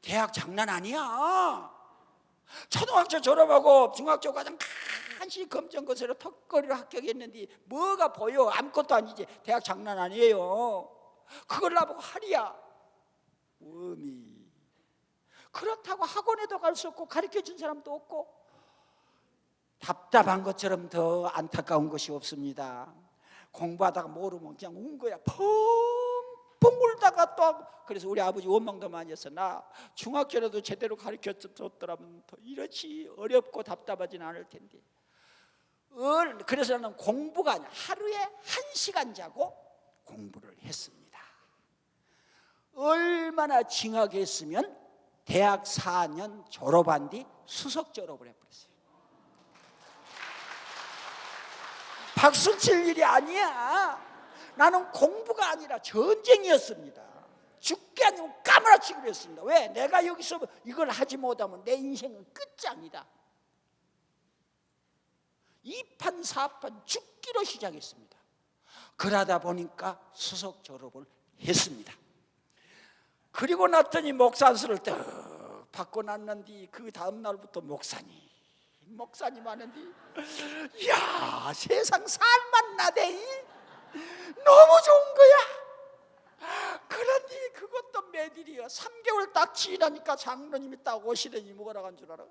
대학 장난 아니야. 초등학교 졸업하고 중학교 과정 간신히 검정고시로 턱걸이로 합격했는데 뭐가 보여? 아무것도 아니지. 대학 장난 아니에요. 그걸 나보고 하리야. 음이. 그렇다고 학원에도 갈 수 없고 가르쳐준 사람도 없고 답답한 것처럼 더 안타까운 것이 없습니다. 공부하다가 모르면 그냥 운 거야. 펑펑 울다가 또. 그래서 우리 아버지 원망도 많이 했어. 나 중학교라도 제대로 가르쳐줬더라면 더 이렇지 어렵고 답답하진 않을 텐데. 그래서 나는 공부가 아니라 하루에 1시간 자고 공부를 했습니다. 얼마나 징하게 했으면 대학 4년 졸업한 뒤 수석 졸업을 해버렸어요. 박수 칠 일이 아니야. 나는 공부가 아니라 전쟁이었습니다. 죽게 아니면 까무라치기로 했습니다. 왜? 내가 여기서 이걸 하지 못하면 내 인생은 끝장이다. 2판 4판 죽기로 시작했습니다. 그러다 보니까 수석 졸업을 했습니다. 그리고 났더니 목사안수를 딱 받고 났는데 그 다음 날부터 목사님 하는데 이야 세상 살만 나대. 너무 좋은 거야. 그런데 그것도 매일이야. 3개월 딱 지나니까 장로님이 딱 오시더니 뭐라고 한 줄 알아?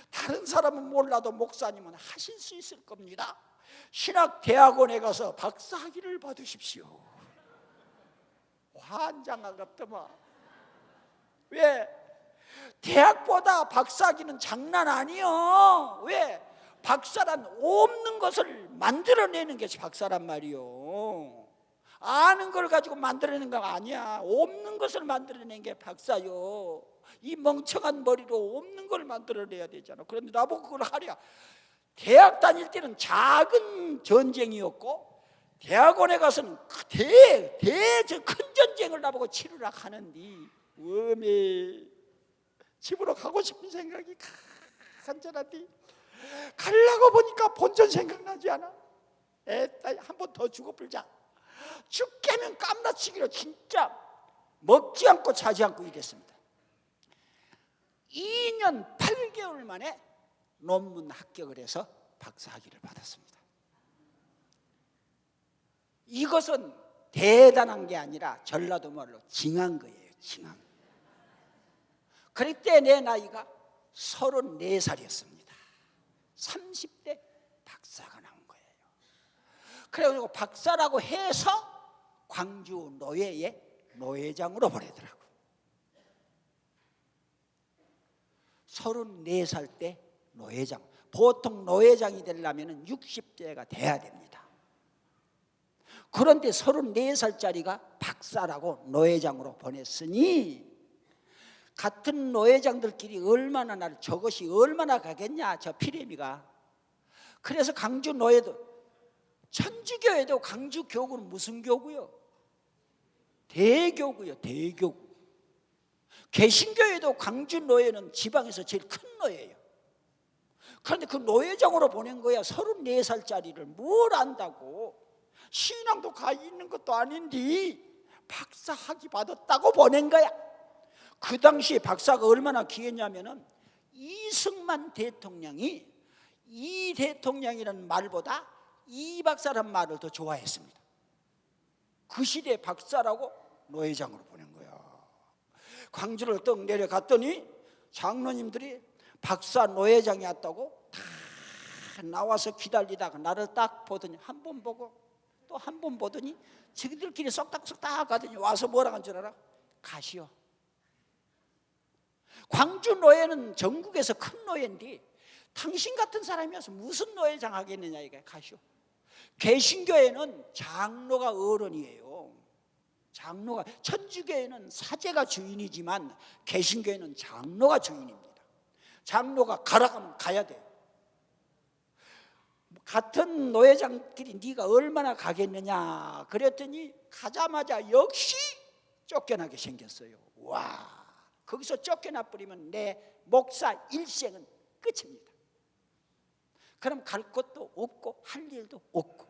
다른 사람은 몰라도 목사님은 하실 수 있을 겁니다. 신학대학원에 가서 박사학위를 받으십시오. 환장하겠더만. 왜? 대학보다 박사학위는 장난 아니요. 왜? 박사란 없는 것을 만들어내는 게 박사란 말이요. 아는 걸 가지고 만들어내는 거 아니야. 없는 것을 만들어내는 게 박사요. 이 멍청한 머리로 없는 걸 만들어내야 되잖아. 그런데 나보고 그걸 하랴. 대학 다닐 때는 작은 전쟁이었고 대학원에 가서는 큰 전쟁을 나보고 치르라 하는데 웜에 집으로 가고 싶은 생각이 간절한데 가려고 보니까 본전 생각나지 않아? 한 번 더 죽어불자. 죽게면 깜나치기로 진짜 먹지 않고 자지 않고 이랬습니다. 2년 8개월 만에 논문 합격을 해서 박사학위를 받았습니다. 이것은 대단한 게 아니라 전라도 말로 징한 거예요. 징한. 그때 내 나이가 34살이었습니다. 30대 박사가 나온 거예요. 그래가지고 박사라고 해서 광주 노예의 노회장으로 보내더라고요. 34살 때 노회장. 보통 노회장이 되려면 60대가 돼야 됩니다. 그런데 34살짜리가 박사라고 노회장으로 보냈으니 같은 노회장들끼리 얼마나 저것이 얼마나 가겠냐, 저 피레미가. 그래서 광주 노예도, 천주교에도 광주 교구는 무슨 교구요? 대교구요, 대교구. 개신교에도 광주 노예는 지방에서 제일 큰 노예예요. 그런데 그 노예장으로 보낸 거야. 34살짜리를 뭘 안다고. 신앙도 가 있는 것도 아닌데 박사학위 받았다고 보낸 거야. 그 당시에 박사가 얼마나 귀했냐면은 이승만 대통령이 대통령이라는 말보다 이 박사라는 말을 더 좋아했습니다. 그 시대의 박사라고 노 회장으로 보낸 거야. 광주를 떡 내려갔더니 장로님들이 박사 노 회장이 왔다고 다 나와서 기다리다가 나를 딱 보더니 한 번 보고 또 한 번 보더니 저기들끼리 쏙닥쏙닥 가더니 와서 뭐라고 한 줄 알아? 가시오. 광주 노예는 전국에서 큰 노예인데 당신 같은 사람이 와서 무슨 노예장 하겠느냐 이게. 가시오. 개신교에는 장로가 어른이에요. 장로가, 천주교에는 사제가 주인이지만 개신교에는 장로가 주인입니다. 장로가 가라 하면 가야 돼요. 같은 노예장끼리 네가 얼마나 가겠느냐 그랬더니 가자마자 역시 쫓겨나게 생겼어요. 와, 거기서 쫓겨나 버리면 내 목사 일생은 끝입니다. 그럼 갈 곳도 없고 할 일도 없고,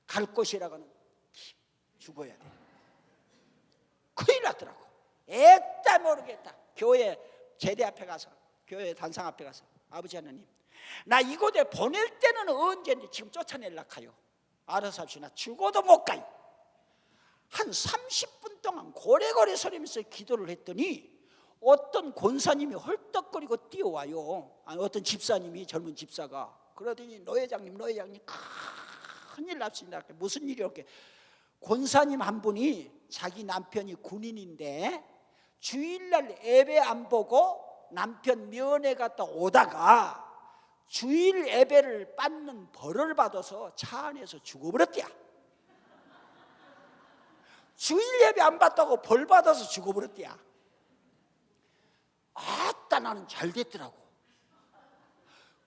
갈 곳이라고는 죽어야 돼. 큰일 났더라고. 액다 모르겠다. 교회 제대 앞에 가서, 교회 단상 앞에 가서, 아버지 하나님, 나 이곳에 보낼 때는 언제인지 지금 쫓아내려고 해요. 알아서 합시다. 죽어도 못 가요. 한 30분 동안 고래고래 소리면서 기도를 했더니 어떤 권사님이 헐떡거리고 뛰어와요. 아니, 어떤 집사님이, 젊은 집사가. 그러더니 노회장님 큰일 났습니다. 무슨 일이 이렇게. 권사님 한 분이 자기 남편이 군인인데 주일날 예배 안 보고 남편 면회 갔다 오다가 주일 예배를 받는 벌을 받아서 차 안에서 죽어버렸대야. 주일 예배 안 받다고 벌 받아서 죽어버렸대야. 아따, 나는 잘 됐더라고.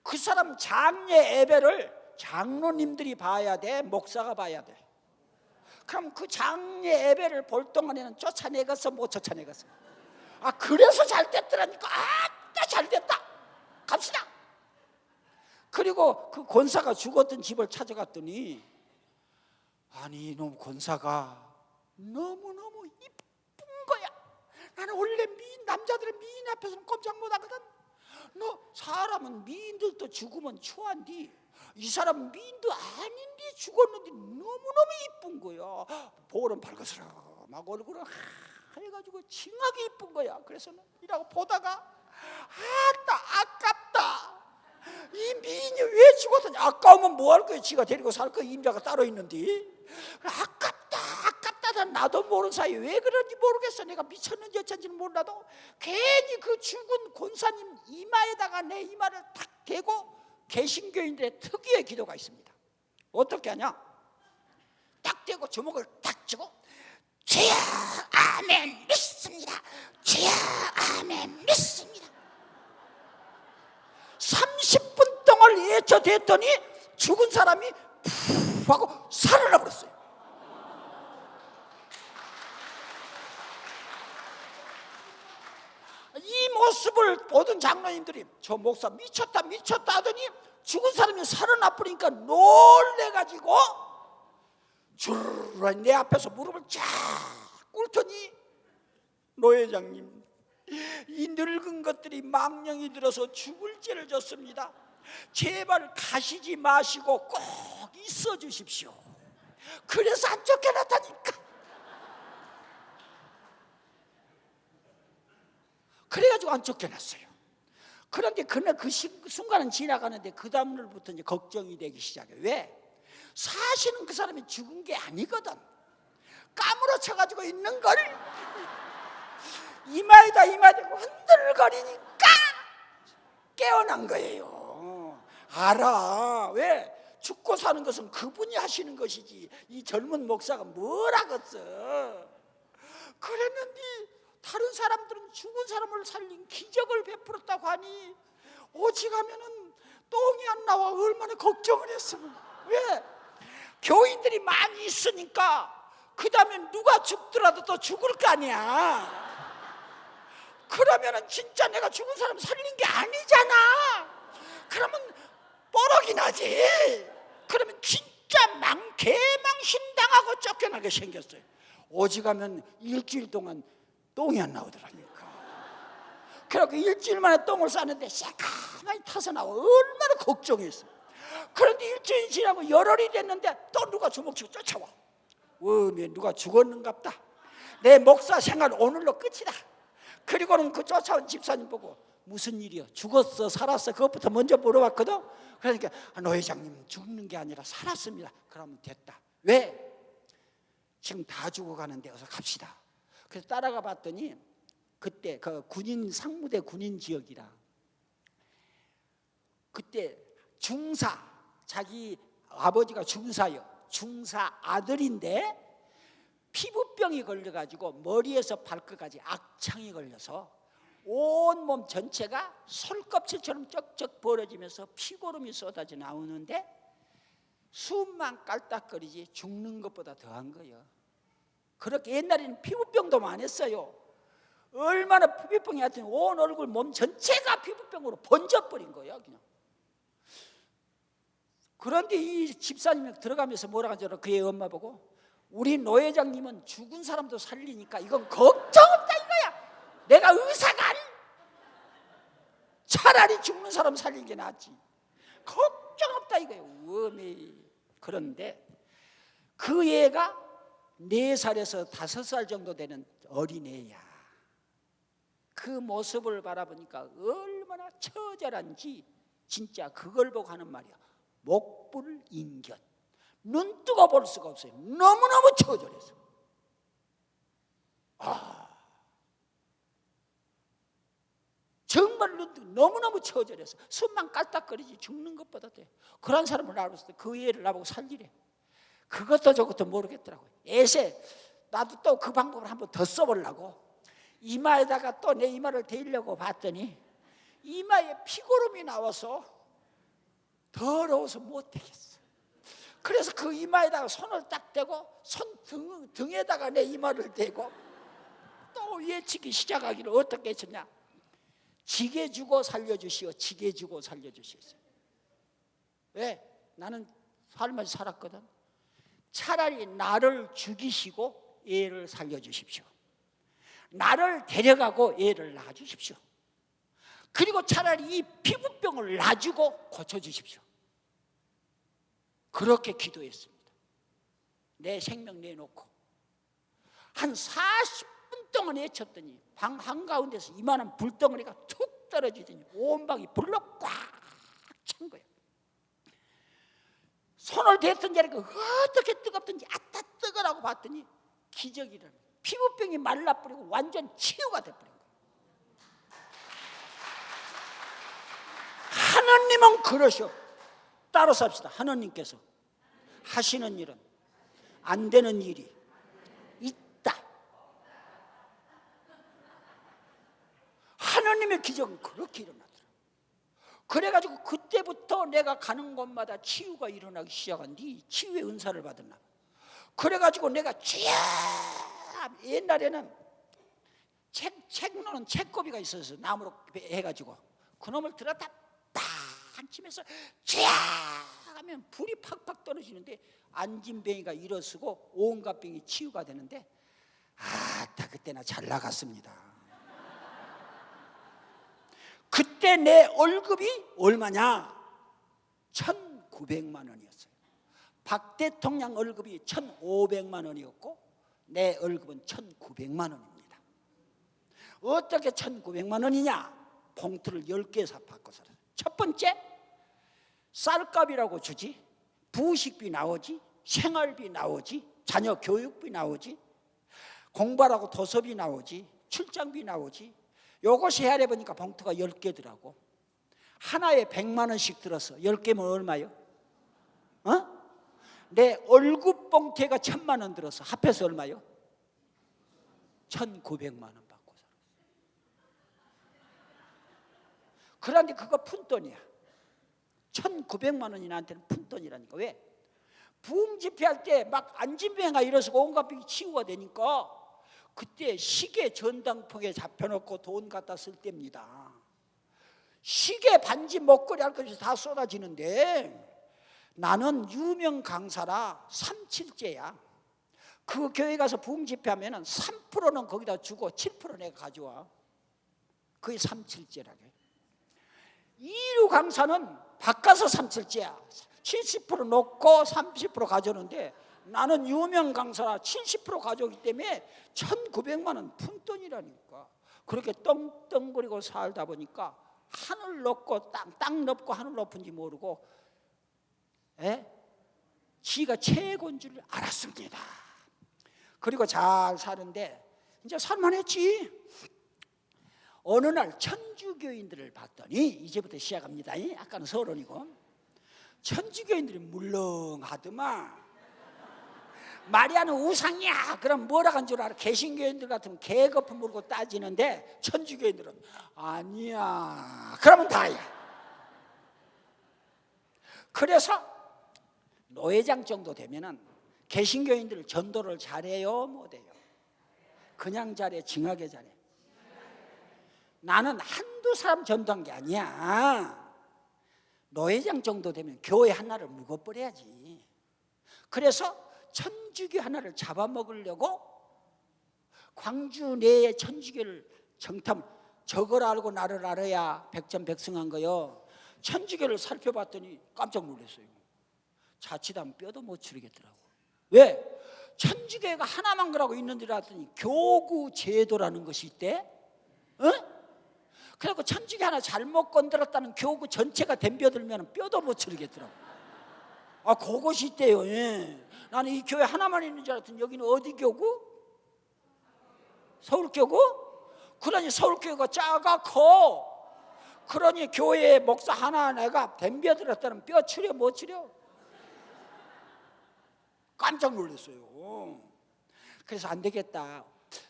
그 사람 장례 예배를 장로님들이 봐야 돼, 목사가 봐야 돼. 그럼 그 장례 예배를 볼 동안에는 쫓아내겠어, 못 쫓아내겠어? 아, 그래서 잘 됐더라니까. 아따, 잘 됐다. 갑시다. 그리고 그 권사가 죽었던 집을 찾아갔더니, 아니, 이놈 권사가 너무너무 이쁜 거야. 나는 원래 남자들의 미인 앞에서는 꼼짝 못하거든. 너 사람은 미인들도 죽으면 추한디 이 사람은 미인도 아닌데 죽었는데 너무너무 이쁜 거야. 볼은 발그스름하고 얼굴은 하얘가지고 징하게 이쁜 거야. 그래서 이라고 보다가 아따, 아깝다. 이 미인이 왜 죽었더니, 아까우면 뭐 할 거야? 지가 데리고 살 거야. 임자가 따로 있는데. 아깝다, 아깝다. 나도 모르는 사이에 왜 그런지 모르겠어. 내가 미쳤는지 어쩐지는 몰라도 괜히 그 죽은 권사님 이마에다가 내 이마를 탁 대고, 개신교인들의 특유의 기도가 있습니다. 어떻게 하냐? 딱 대고 주먹을 탁 쥐고, 주여 아멘 믿습니다. 주여 아멘 믿습니다. 30분 동안 외쳐댔더니 죽은 사람이 푸 하고 살아나 버렸어요. 이 모습을 보던 장로님들이 저 목사 미쳤다 미쳤다 하더니 죽은 사람이 살아나 버리니까 놀래가지고 주르르 내 앞에서 무릎을 쫙 꿇더니, 노 회장님, 이 늙은 것들이 망령이 들어서 죽을 죄를 졌습니다. 제발 가시지 마시고 꼭 있어 주십시오. 그래서 안 쫓겨났다니까. 그래가지고 안 쫓겨났어요. 그런데 그날 그 순간은 지나가는데 그 다음날부터 이제 걱정이 되기 시작해요. 왜? 사실은 그 사람이 죽은 게 아니거든. 까무러쳐가지고 있는 걸 이마에다 이마대고 흔들거리니까 깨어난 거예요. 알아. 왜? 죽고 사는 것은 그분이 하시는 것이지 이 젊은 목사가 뭘 하겠어. 그랬는데 다른 사람들은 죽은 사람을 살린 기적을 베풀었다고 하니 오직하면은 똥이 안 나와 얼마나 걱정을 했으면. 왜? 교인들이 많이 있으니까 그 다음에 누가 죽더라도 또 죽을 거 아니야. 그러면은 진짜 내가 죽은 사람 살린 게 아니잖아. 그러면 뽀록이 나지. 그러면 진짜 개망신당하고 쫓겨나게 생겼어요. 오직하면 일주일 동안 똥이 안 나오더라니까. 그래갖고 일주일 만에 똥을 싸는데 새까맣게 타서 나와. 얼마나 걱정했어. 그런데 일주일 지나고 열흘이 됐는데 또 누가 주먹치고 쫓아와. 누가 죽었는갑다. 내 목사 생활 오늘로 끝이다. 그리고는 그 쫓아온 집사님 보고 무슨 일이요? 죽었어 살았어? 그것부터 먼저 물어봤거든. 그러니까 노 회장님 죽는 게 아니라 살았습니다. 그러면 됐다. 왜? 지금 다 죽어가는데 어서 갑시다. 그래서 따라가 봤더니 그때 그 군인 상무대 군인 지역이라 그때 중사, 자기 아버지가 중사요. 중사 아들인데 피부병이 걸려가지고 머리에서 발끝까지 악창이 걸려서 온몸 전체가 솔껍질처럼 쩍쩍 벌어지면서 피고름이 쏟아져 나오는데 숨만 깔딱거리지 죽는 것보다 더한 거예요. 그렇게 옛날에는 피부병도 많았어요. 얼마나 피부병이 하여튼 온 얼굴 몸 전체가 피부병으로 번져버린 거예요. 그냥. 그런데 이 집사님이 들어가면서 뭐라고 하죠? 그의 엄마 보고 우리 노 회장님은 죽은 사람도 살리니까 이건 걱정 없다 이거야. 내가 의사가 아니. 차라리 죽는 사람 살리는 게 낫지. 걱정 없다 이거예요. 그런데 그 애가 4살에서 5살 정도 되는 어린애야. 그 모습을 바라보니까 얼마나 처절한지 진짜 그걸 보고 하는 말이야. 목불인견. 눈 뜨고 볼 수가 없어요. 너무너무 처절해서. 정말 너무너무 처절해서 숨만 깔딱거리지 죽는 것보다 돼. 그런 사람을 알았을 때 그 애를 나보고 살리래. 그것도 저것도 모르겠더라고요. 애세 나도 또 그 방법을 한번 더 써보려고 이마에다가 또 내 이마를 대려고 봤더니 이마에 피고름이 나와서 더러워서 못 되겠어. 그래서 그 이마에다가 손을 딱 대고 등에다가 내 이마를 대고 또 외치기 시작하기를 어떻게 했냐. 지게 주고 살려주시오. 지게 주고 살려주시오. 왜? 나는 삶을 살았거든. 차라리 나를 죽이시고 애를 살려주십시오. 나를 데려가고 애를 낳아주십시오. 그리고 차라리 이 피부병을 놔주고 고쳐주십시오. 그렇게 기도했습니다. 내 생명 내놓고 한 40분 동안 외쳤더니 방 한가운데서 이만한 불덩어리가 툭 떨어지더니 온 방이 불로 꽉 찬 거예요. 손을 댔든지 어떻게 뜨겁든지 아따 뜨거라고 봤더니 기적이라는 피부병이 말라버리고 완전 치유가 돼버린 거예요. 하느님은 그러셔. 따로 삽시다. 하느님께서 하시는 일은 안 되는 일이 있다. 하느님의 기적은 그렇게 일어나더라. 그래가지고 그때부터 내가 가는 곳마다 치유가 일어나기 시작한뒤 치유의 은사를 받았나. 그래가지고 내가 주야 옛날에는 책 놓는 책고비가 있어서 나무로 해가지고 그놈을 들었다 딱 치면서 주야 하면 불이 팍팍 떨어지는데 안진뱅이가 일어서고 온갖 병이 치유가 되는데 아따 그때나 잘 나갔습니다. 그때 내 월급이 얼마냐? 1,900만 원이었어요. 박 대통령 월급이 1,500만 원이었고 내 월급은 1,900만 원입니다. 어떻게 1,900만 원이냐? 봉투를 10개 사갖고 살았어요. 첫 번째, 쌀값이라고 주지, 부식비 나오지, 생활비 나오지, 자녀 교육비 나오지, 공부하라고 도서비 나오지, 출장비 나오지. 요것이 헤아려 보니까 봉투가 10개더라고. 하나에 100만 원씩 들어서 10개면 얼마요? 내 월급 봉투가 1,000만 원 들어서 합해서 얼마요? 1,900만 원 받고 살았어. 그런데 그거 푼돈이야. 1,900만 원이 나한테는 푼돈이라니까. 왜? 부흥 집회할 때 막 안진뱅이가 일어서고 온갖 병이 치유가 되니까 그때 시계 전당포에 잡혀놓고 돈 갖다 쓸 때입니다. 시계 반지 목걸이 할 것이 다 쏟아지는데 나는 유명 강사라 3.7제야. 그 교회 가서 부흥 집회하면 3%는 거기다 주고 7% 내가 가져와. 그게 3.7제라게. 이류 강사는 바꿔서 삼칠지야. 70% 놓고 30% 가져오는데 나는 유명 강사라 70% 가져오기 때문에 1,900만 원 푼돈이라니까. 그렇게 떵떵거리고 살다 보니까 하늘 높고 땅 높고 하늘 높은지 모르고 지가 최고인 줄 알았습니다. 그리고 잘 사는데 이제 살만했지. 어느 날 천주교인들을 봤더니, 이제부터 시작합니다. 아까는 서론이고, 천주교인들이 물렁하더만. 마리아는 우상이야. 그럼 뭐라 한 줄 알아? 개신교인들 같으면 개거품 물고 따지는데 천주교인들은 아니야. 그러면 다야. 그래서 노회장 정도 되면은 개신교인들 전도를 잘해요, 못해요? 그냥 잘해, 징하게 잘해? 나는 한두 사람 전도한 게 아니야. 노회장 정도 되면 교회 하나를 묵어버려야지. 그래서 천주교 하나를 잡아먹으려고 광주 내에 천주교를 정탐, 저걸 알고 나를 알아야 백전백승한 거요. 천주교를 살펴봤더니 깜짝 놀랐어요. 자칫하면 뼈도 못 추리겠더라고. 왜? 천주교가 하나만 그러고 있는 줄 알았더니 교구 제도라는 것이 있대. 그래갖고 천주교 하나 잘못 건드렸다는 교구 전체가 덤벼들면 뼈도 못 추리겠더라고. 그것이 있대요. 나는 이 교회 하나만 있는 줄 알았더니 여기는 어디 교구? 서울교구? 그러니 서울교회가 작아 커. 그러니 교회에 목사 하나가 덤벼들었다는 뼈 추려 못 추려? 깜짝 놀랐어요. 그래서 안 되겠다.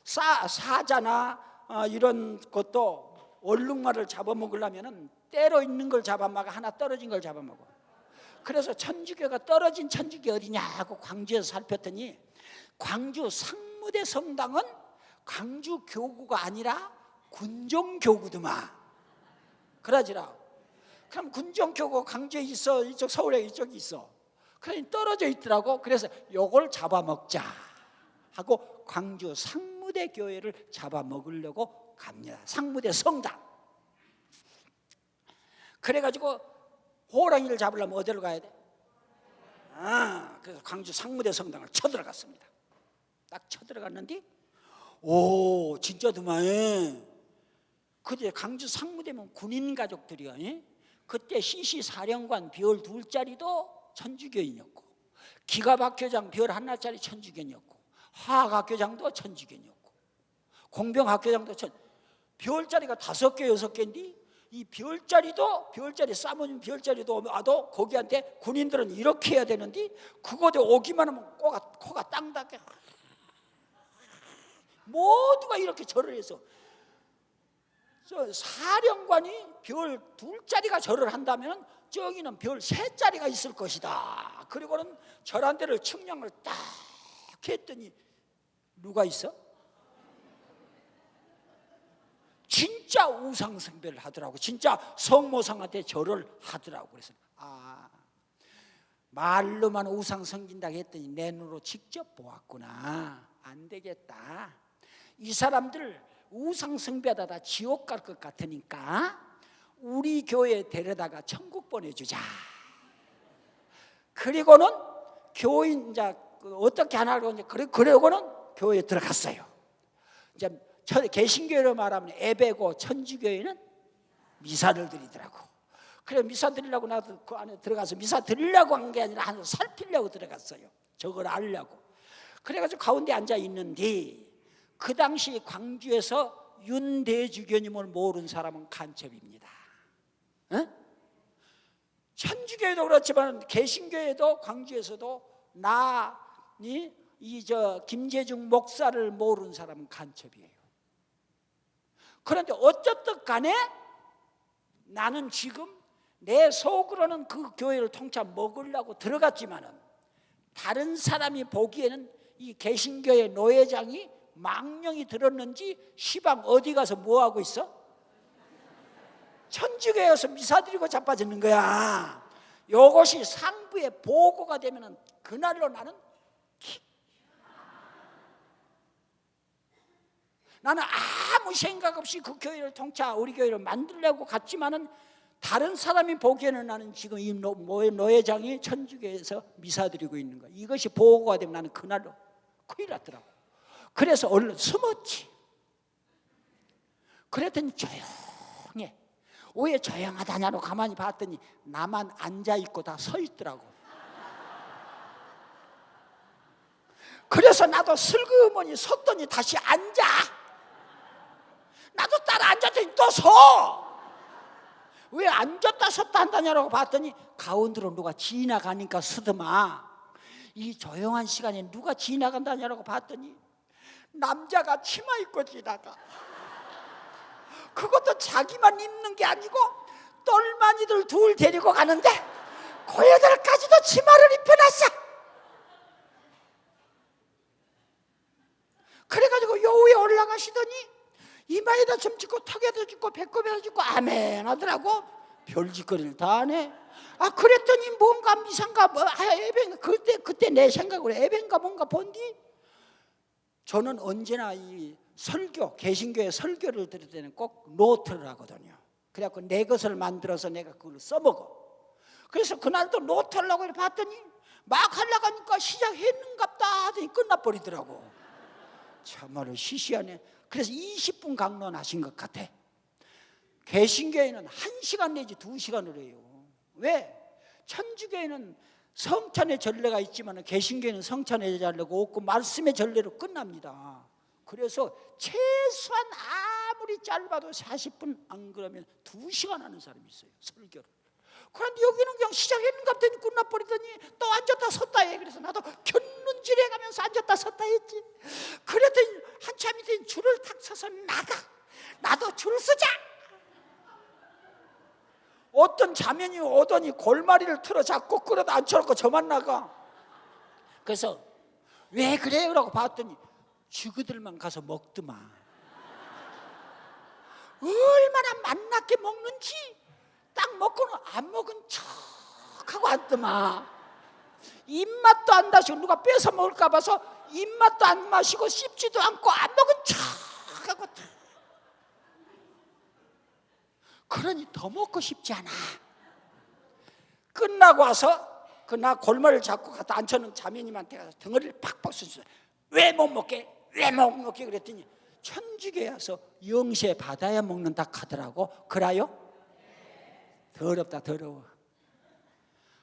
사자나 이런 것도 얼룩말을 잡아먹으려면 때로 있는 걸 잡아먹어, 하나 떨어진 걸 잡아먹어. 그래서 천주교가 떨어진 천주교 어디냐 하고 광주에서 살폈더니 광주 상무대 성당은 광주 교구가 아니라 군종교구더만. 그러지라. 그럼 군종교구 광주에 있어, 이쪽 서울에 이쪽이 있어. 그러니 떨어져 있더라고. 그래서 요걸 잡아먹자 하고 광주 상무대 교회를 잡아먹으려고 갑니다. 상무대 성당. 그래가지고 호랑이를 잡으려면 어디로 가야 돼? 그래서 광주 상무대 성당을 쳐들어갔습니다. 딱 쳐들어갔는데 오, 진짜더만. 그때 광주 상무대면 군인 가족들이요. 그때 CC 사령관 비월 2짜리도 천주교인이었고, 기갑학교장 비월 1짜리 천주교인이었고, 화학학교장도 천주교인이었고, 공병학교장도 비월짜리가 5개 6개인데 이 별자리 싸모님 별자리도 와도 거기한테 군인들은 이렇게 해야 되는데 그거에 오기만 하면 코가 땅 닿게 모두가 이렇게 절을 해서 사령관이 별 2짜리가 절을 한다면 저기는 별 3짜리가 있을 것이다. 그리고는 절한 데를 측량을 딱 했더니 누가 있어? 진짜 우상숭배를 하더라고. 진짜 성모상한테 절을 하더라고. 그래서 말로만 우상 섬긴다고 했더니 내 눈으로 직접 보았구나. 안 되겠다. 이 사람들 우상 숭배하다 다 지옥 갈 것 같으니까 우리 교회에 데려다가 천국 보내주자. 그리고는 교인 이제 어떻게 하나고 이제 그러고는 교회에 들어갔어요. 이제 개신교회로 말하면 예배고 천주교회는 미사를 드리더라고. 그래 미사 드리려고 나도 그 안에 들어가서 미사 드리려고 한 게 아니라 한 살피려고 들어갔어요. 저걸 알려고. 그래가지고 가운데 앉아 있는데 그 당시 광주에서 윤대주교님을 모르는 사람은 간첩입니다. 천주교회도 그렇지만 개신교회도 광주에서도 김재중 목사를 모르는 사람은 간첩이에요. 그런데 어쨌든 간에 나는 지금 내 속으로는 그 교회를 통째로 먹으려고 들어갔지만은 다른 사람이 보기에는 이 개신교회 노회장이 망령이 들었는지 시방 어디 가서 뭐하고 있어? 천주교에서 미사드리고 자빠지는 거야. 이것이 상부에 보고가 되면은 그날로 나는 나는 아무 생각 없이 그 교회를 통차 우리 교회를 만들려고 갔지만은 다른 사람이 보기에는 나는 지금 이 노회장이 천주교에서 미사 드리고 있는 거야. 이것이 보고가 되면 나는 그날로 큰일 났더라고. 그래서 얼른 숨었지. 그랬더니 조용해. 왜 조용하다냐고 가만히 봤더니 나만 앉아있고 다 서 있더라고. 그래서 나도 슬그머니 섰더니 다시 앉아. 나도 따라 앉았더니 또 서. 왜 앉았다 섰다 한다냐고 봤더니 가운데로 누가 지나가니까 서더만. 이 조용한 시간에 누가 지나간다냐고 봤더니 남자가 치마 입고 지나가. 그것도 자기만 입는 게 아니고 똘마니들 둘 데리고 가는데 그 애들까지도 치마를 입혀놨어. 그래가지고 요 위에 올라가시더니 이마에다 점 찍고 턱에도 찍고 배꼽에도 찍고 아멘 하더라고. 별짓거리를 다 하네. 아 그랬더니 뭔가 이상가 뭐 에벤가 그때 내 생각으로 에벤가 뭔가 본디. 저는 언제나 이 설교 개신교의 설교를 들을 때는 꼭 노트를 하거든요. 그래갖고 내 것을 만들어서 내가 그걸 써먹어. 그래서 그날도 노트 하려고 봤더니 막 하려고 하니까 시작했는갑다 하더니 끝나버리더라고. 참말로 시시하네. 그래서 20분 강론하신 것 같아. 개신교회는 1시간 내지 2시간을 해요. 왜? 천주교회는 성찬의 전례가 있지만 개신교회는 성찬의 전례가 없고 말씀의 전례로 끝납니다. 그래서 최소한 아무리 짧아도 40분 안 그러면 2시간 하는 사람이 있어요. 설교를. 그런데 여기는 그냥 시작했는가 했더니 끝나버리더니 또 앉았다 섰다 해. 그래서 나도 곁눈질해 가면서 앉았다 섰다 했지. 그랬더니 한참 있더니 줄을 탁 서서 나가. 나도 줄 서자. 어떤 자매니 오더니 골마리를 틀어 잡고 끌어다 앉혀놓고 저만 나가. 그래서 왜 그래요? 라고 봤더니 지그들만 가서 먹더만. 얼마나 맛나게 먹는지 딱 먹고는 안 먹은 척하고 앉더만. 입맛도 안 다시고 누가 뺏어 먹을까 봐서 입맛도 안 마시고 씹지도 않고 안 먹은 척하고. 그러니 더 먹고 싶지 않아. 끝나고 와서 나 골머리를 잡고 갖다 앉혀놓은 자매님한테 가서 덩어리를 팍팍 쏘셨어요. 왜 못 먹게? 왜 못 먹게? 그랬더니 천주교에 와서 영세 받아야 먹는다 하더라고. 그래요? 더럽다 더러워.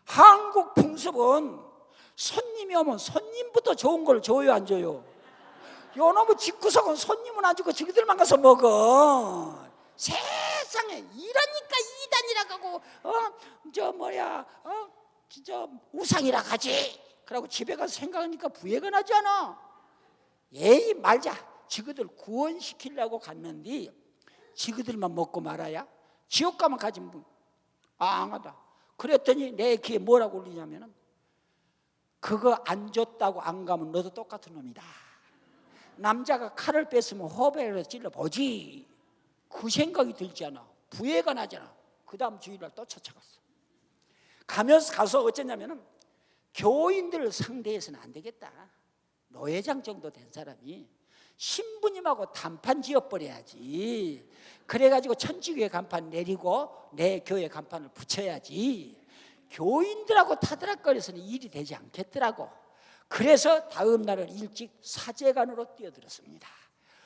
한국 풍습은 손님이 오면 손님부터 좋은 걸 줘요 안 줘요? 요놈의 집구석은 손님은 안 주고 지그들만 가서 먹어. 세상에 이러니까 이단이라고 하고 우상이라 하지. 그러고 집에 가서 생각하니까 부해가 나지 않아. 에이 말자. 지그들 구원시키려고 갔는데 지그들만 먹고 말아야 지옥 가면 가지 뭐. 앙하다. 그랬더니 내 귀에 뭐라고 울리냐면은 그거 안 줬다고 안 가면 너도 똑같은 놈이다. 남자가 칼을 뺐으면 호배를 찔러보지. 그 생각이 들지 않아. 부해가 나잖아. 그 다음 주일날 또 쫓아갔어. 가서 어쩌냐면은 교인들을 상대해서는 안 되겠다. 노회장 정도 된 사람이 신부님하고 단판 지어버려야지. 그래가지고 천주교회 간판 내리고 내 교회 간판을 붙여야지. 교인들하고 타들락거려서는 일이 되지 않겠더라고. 그래서 다음 날을 일찍 사제관으로 뛰어들었습니다.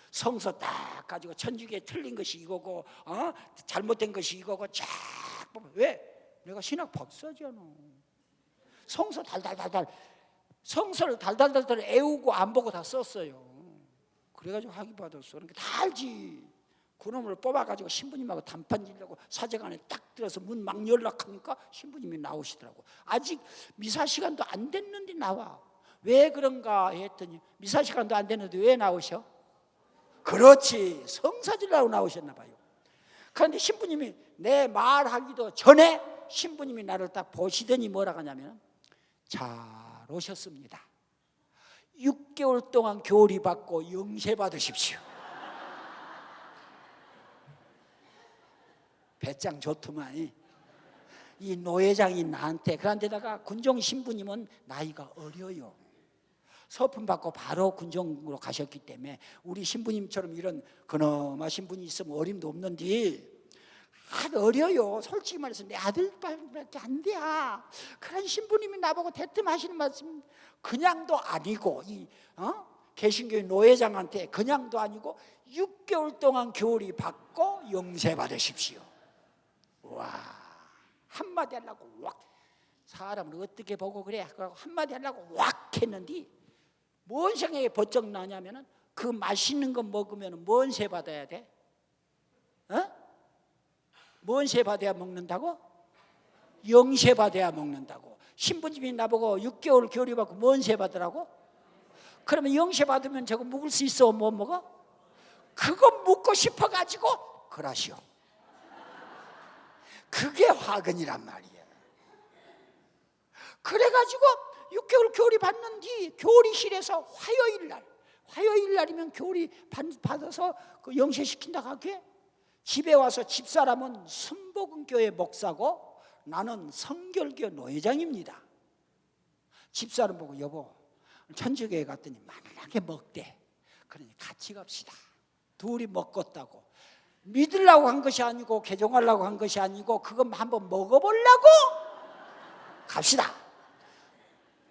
성서 딱 가지고 천주교에 틀린 것이 이거고 잘못된 것이 이거고 쫙 보면 왜? 내가 신학 박사잖아. 성서 달달달달 성서를 달달달달 애우고 안 보고 다 썼어요. 그래가지고 학위 받았어. 그러니까 다 알지. 그놈을 뽑아가지고 신부님하고 단판 지려고 사제관에 딱 들어서 문 막 연락하니까 신부님이 나오시더라고. 아직 미사 시간도 안 됐는데 나와. 왜 그런가 했더니 미사 시간도 안 됐는데 왜 나오셔? 그렇지. 성사지려고 나오셨나 봐요. 그런데 신부님이 내 말하기도 전에 신부님이 나를 딱 보시더니 뭐라고 하냐면 잘 오셨습니다. 6개월 동안 교리 받고 영세 받으십시오. 배짱 좋더만. 이 노회장이 나한테. 그런데다가 군종 신부님은 나이가 어려요. 서품 받고 바로 군종으로 가셨기 때문에 우리 신부님처럼 이런 근엄하신 분이 있으면 어림도 없는데 어려요. 솔직히 말해서 내 아들밖에 안 돼. 그런 신부님이 나보고 대뜸 하시는 말씀, 그냥도 아니고 개신교회 노회장한테 그냥도 아니고 6개월 동안 교리 받고 영세 받으십시오. 와, 한마디 하려고 왁, 사람을 어떻게 보고 그래? 그러고 한마디 하려고 왁 했는데 뭔 생각이 번쩍 나냐면은 그 맛있는 거 먹으면 뭔 세 받아야 돼? 뭔 세 받아야 먹는다고? 영세 받아야 먹는다고. 신부님이 나보고 6개월 교리 받고 뭔 세 받으라고? 그러면 영세 받으면 저거 묵을 수 있어? 못 먹어? 그거 묵고 싶어가지고 그러시오. 그게 화근이란 말이야. 그래가지고 6개월 교리 받는 뒤 교리실에서 화요일 날이면 교리 받아서 그 영세시킨다 하게, 집에 와서 집사람은 순복음교회 목사고 나는 성결교 노회장입니다. 집사람 보고 여보 천주교회 갔더니 만나게 먹대. 그러니 같이 갑시다. 둘이 먹겠다고. 믿으려고 한 것이 아니고 개종하려고 한 것이 아니고 그거 한번 먹어보려고 갑시다.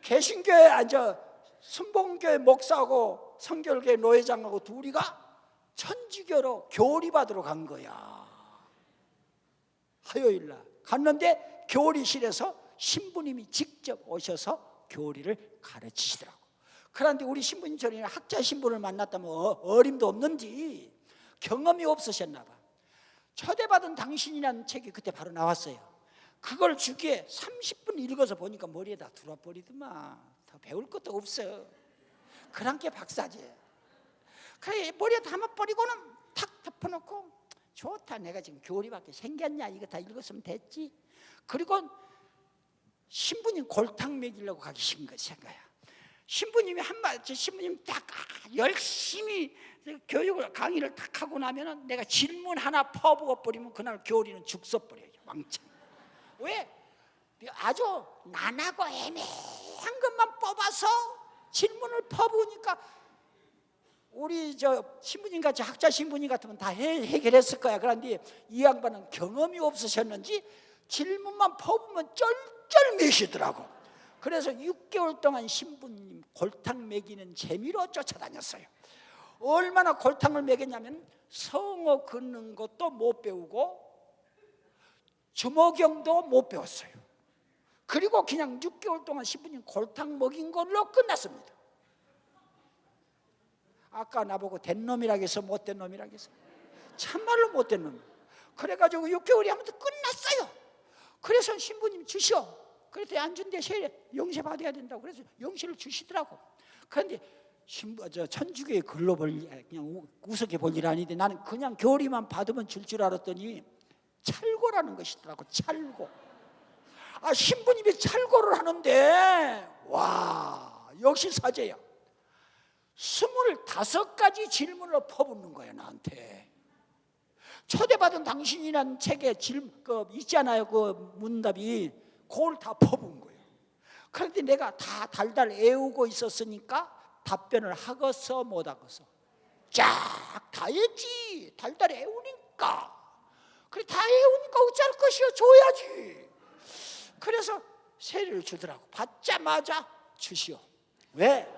개신교회 순복음교회 목사하고 성결교회 노회장하고 둘이가 천주교로 교리 받으러 간 거야. 화요일날 갔는데 교리실에서 신부님이 직접 오셔서 교리를 가르치시더라고. 그런데 우리 신부님처럼 학자 신부를 만났다면 어림도 없는지 경험이 없으셨나 봐. 초대받은 당신이라는 책이 그때 바로 나왔어요. 그걸 주기에 30분 읽어서 보니까 머리에다 들어버리더만. 더 배울 것도 없어. 그런 게 박사지. 그래 머리에 담아버리고는 탁 덮어놓고 좋다, 내가 지금 교리밖에 생겼냐, 이거 다 읽었으면 됐지. 그리고 신부님 골탕 먹이려고 가기 싫은 거야. 신부님이 신부님 딱 열심히 교육을 강의를 딱 하고 나면은 내가 질문 하나 퍼부어 버리면 그날 교리는 죽 써버려요. 왕창. 왜? 아주 난하고 애매한 것만 뽑아서 질문을 퍼부으니까 우리 신부님 같이 학자 신부님 같으면 다 해결했을 거야. 그런데 이 양반은 경험이 없으셨는지 질문만 퍼부으면 쩔쩔매시더라고. 그래서 6개월 동안 신부님 골탕 먹이는 재미로 쫓아다녔어요. 얼마나 골탕을 먹였냐면 성어 긋는 것도 못 배우고 주모경도 못 배웠어요. 그리고 그냥 6개월 동안 신부님 골탕 먹인 걸로 끝났습니다. 아까 나보고 된 놈이라고 해서 못된 놈이라고 해서 참말로 못된 놈. 그래가지고 6개월이 하면서 끝났어요. 그래서 신부님 주시오. 그래서 안 준대 영세 받아야 된다고. 그래서 영세를 주시더라고. 그런데 천주교의 글로 그냥 우습게 볼 일 아닌데 나는 그냥 교리만 받으면 줄 알았더니 찰고라는 것이더라고. 찰고. 신부님이 찰고를 하는데 와, 역시 사제야. 25가지 질문을 퍼붓는 거야 나한테. 초대받은 당신이라는 책에 있잖아요. 그 문답이 그걸 다 퍼부은 거예요. 그런데 내가 다 달달 애우고 있었으니까 답변을 하겠어 못 하겠어? 쫙 다 했지. 달달 애우니까. 그래 다 애우니까 어쩔 것이요, 줘야지. 그래서 세례를 주더라고. 받자마자 주시오. 왜?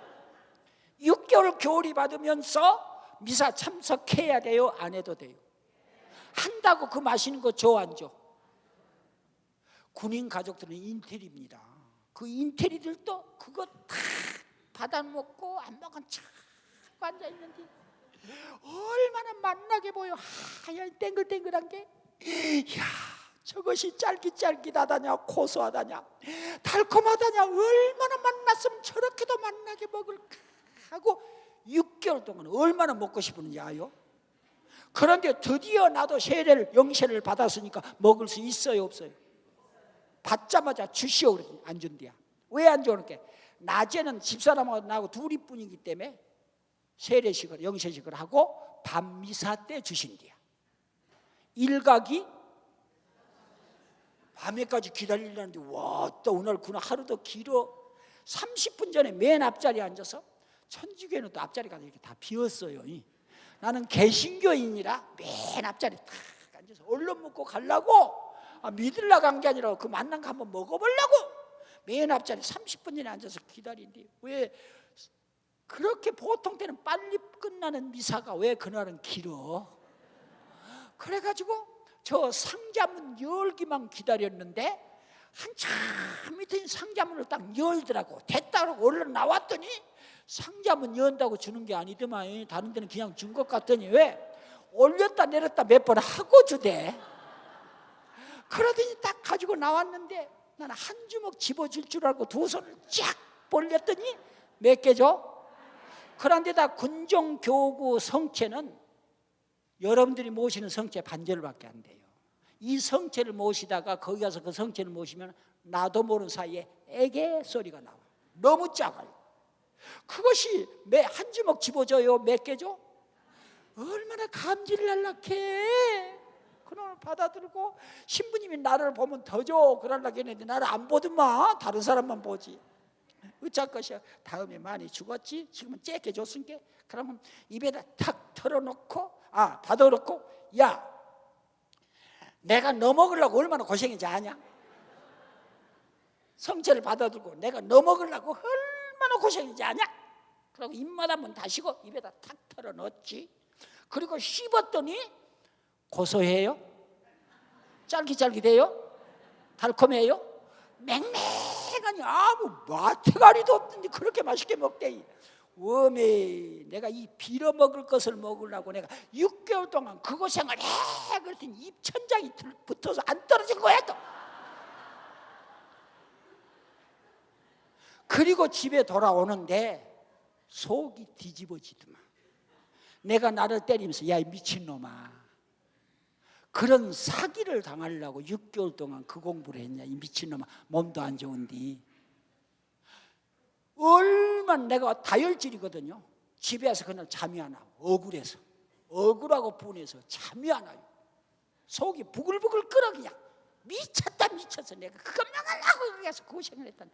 6개월 교리 받으면서 미사 참석해야 돼요? 안 해도 돼요? 한다고 그 마시는 거 줘 안 줘? 군인 가족들은 인텔입니다. 그 인텔이들도 그거 다 받아먹고 안 먹은 척 앉아있는데 얼마나 맛나게 보여. 하얀 땡글땡글한 게. 이야, 저것이 짤깃짤깃하다냐 고소하다냐 달콤하다냐 얼마나 맛났으면 저렇게도 맛나게 먹을까 하고 6개월 동안 얼마나 먹고 싶었는지 아요? 그런데 드디어 나도 영세를 받았으니까 먹을 수 있어요 없어요? 받자마자 주시오 그러더니 안 준대야. 왜 안 줘? 그렇게 낮에는 집사람하고 나하고 둘이뿐이기 때문에 세례식을 영세식을 하고 밤미사 때 주신대야. 일각이 밤에까지 기다리려는데 와, 또 오늘 그날 하루도 길어. 30분 전에 맨 앞자리에 앉아서, 천주교회는 또 앞자리가 이렇게 다 비었어요. 나는 개신교인이라 맨 앞자리 딱 앉아서 얼른 먹고 가려고. 믿으려고 한 게 아니라 그 만난 거 한번 먹어보려고 맨 앞자리 30분 전에 앉아서 기다린대. 왜 그렇게 보통 때는 빨리 끝나는 미사가 왜 그날은 길어? 그래가지고 저 상자문 열기만 기다렸는데 한참 있더니 상자문을 딱 열더라고. 됐다 그러고 얼른 나왔더니 상자문 연다고 주는 게 아니더만 다른 데는 그냥 준 것 같더니 왜 올렸다 내렸다 몇 번 하고 주대. 그러더니 딱 가지고 나왔는데 나는 한 주먹 집어줄 줄 알고 두 손을 쫙 벌렸더니 몇 개 줘? 그런데다 군종교구 성체는 여러분들이 모시는 성체 반절밖에 안 돼요. 이 성체를 모시다가 거기 가서 그 성체를 모시면 나도 모르는 사이에 애게 소리가 나와. 너무 작아요. 그것이 한 주먹 집어줘요? 몇 개 줘? 얼마나 감질을 날락해. 그놈을 받아들고 신부님이 나를 보면 더 줘 그러려고 했는데 나를 안 보더만. 다른 사람만 보지. 어쩔 것이야. 다음에 많이 죽었지. 지금은 째게 줬으니까 그러면 입에다 탁 털어놓고 받아놓고 야 내가 너 먹으려고 얼마나 고생인지 아냐? 성체를 받아들고 내가 너 먹으려고 얼마나 고생인지 아냐? 그러고 입맛 한번 다시고 입에다 탁 털어넣었지. 그리고 씹었더니 고소해요? 짤깃짤깃해요? 달콤해요? 맹맹하니 아무 마태가리도 없는데 그렇게 맛있게 먹대. 웜에 내가 이 빌어먹을 것을 먹으려고 내가 6개월 동안 그 고생을 해. 그랬더니 입천장이 붙어서 안 떨어진 거야 또. 그리고 집에 돌아오는데 속이 뒤집어지더만. 내가 나를 때리면서 야 이 미친놈아 그런 사기를 당하려고 6개월 동안 그 공부를 했냐 이 미친놈아. 몸도 안 좋은데 얼마나 내가 다혈질이거든요. 집에 와서 그날 잠이 안 와요. 억울해서 억울하고 분해서 잠이 안 와요. 속이 부글부글 끓어. 그냥 미쳤다 미쳤어. 내가 그것만 하려고 그래서 고생을 했다.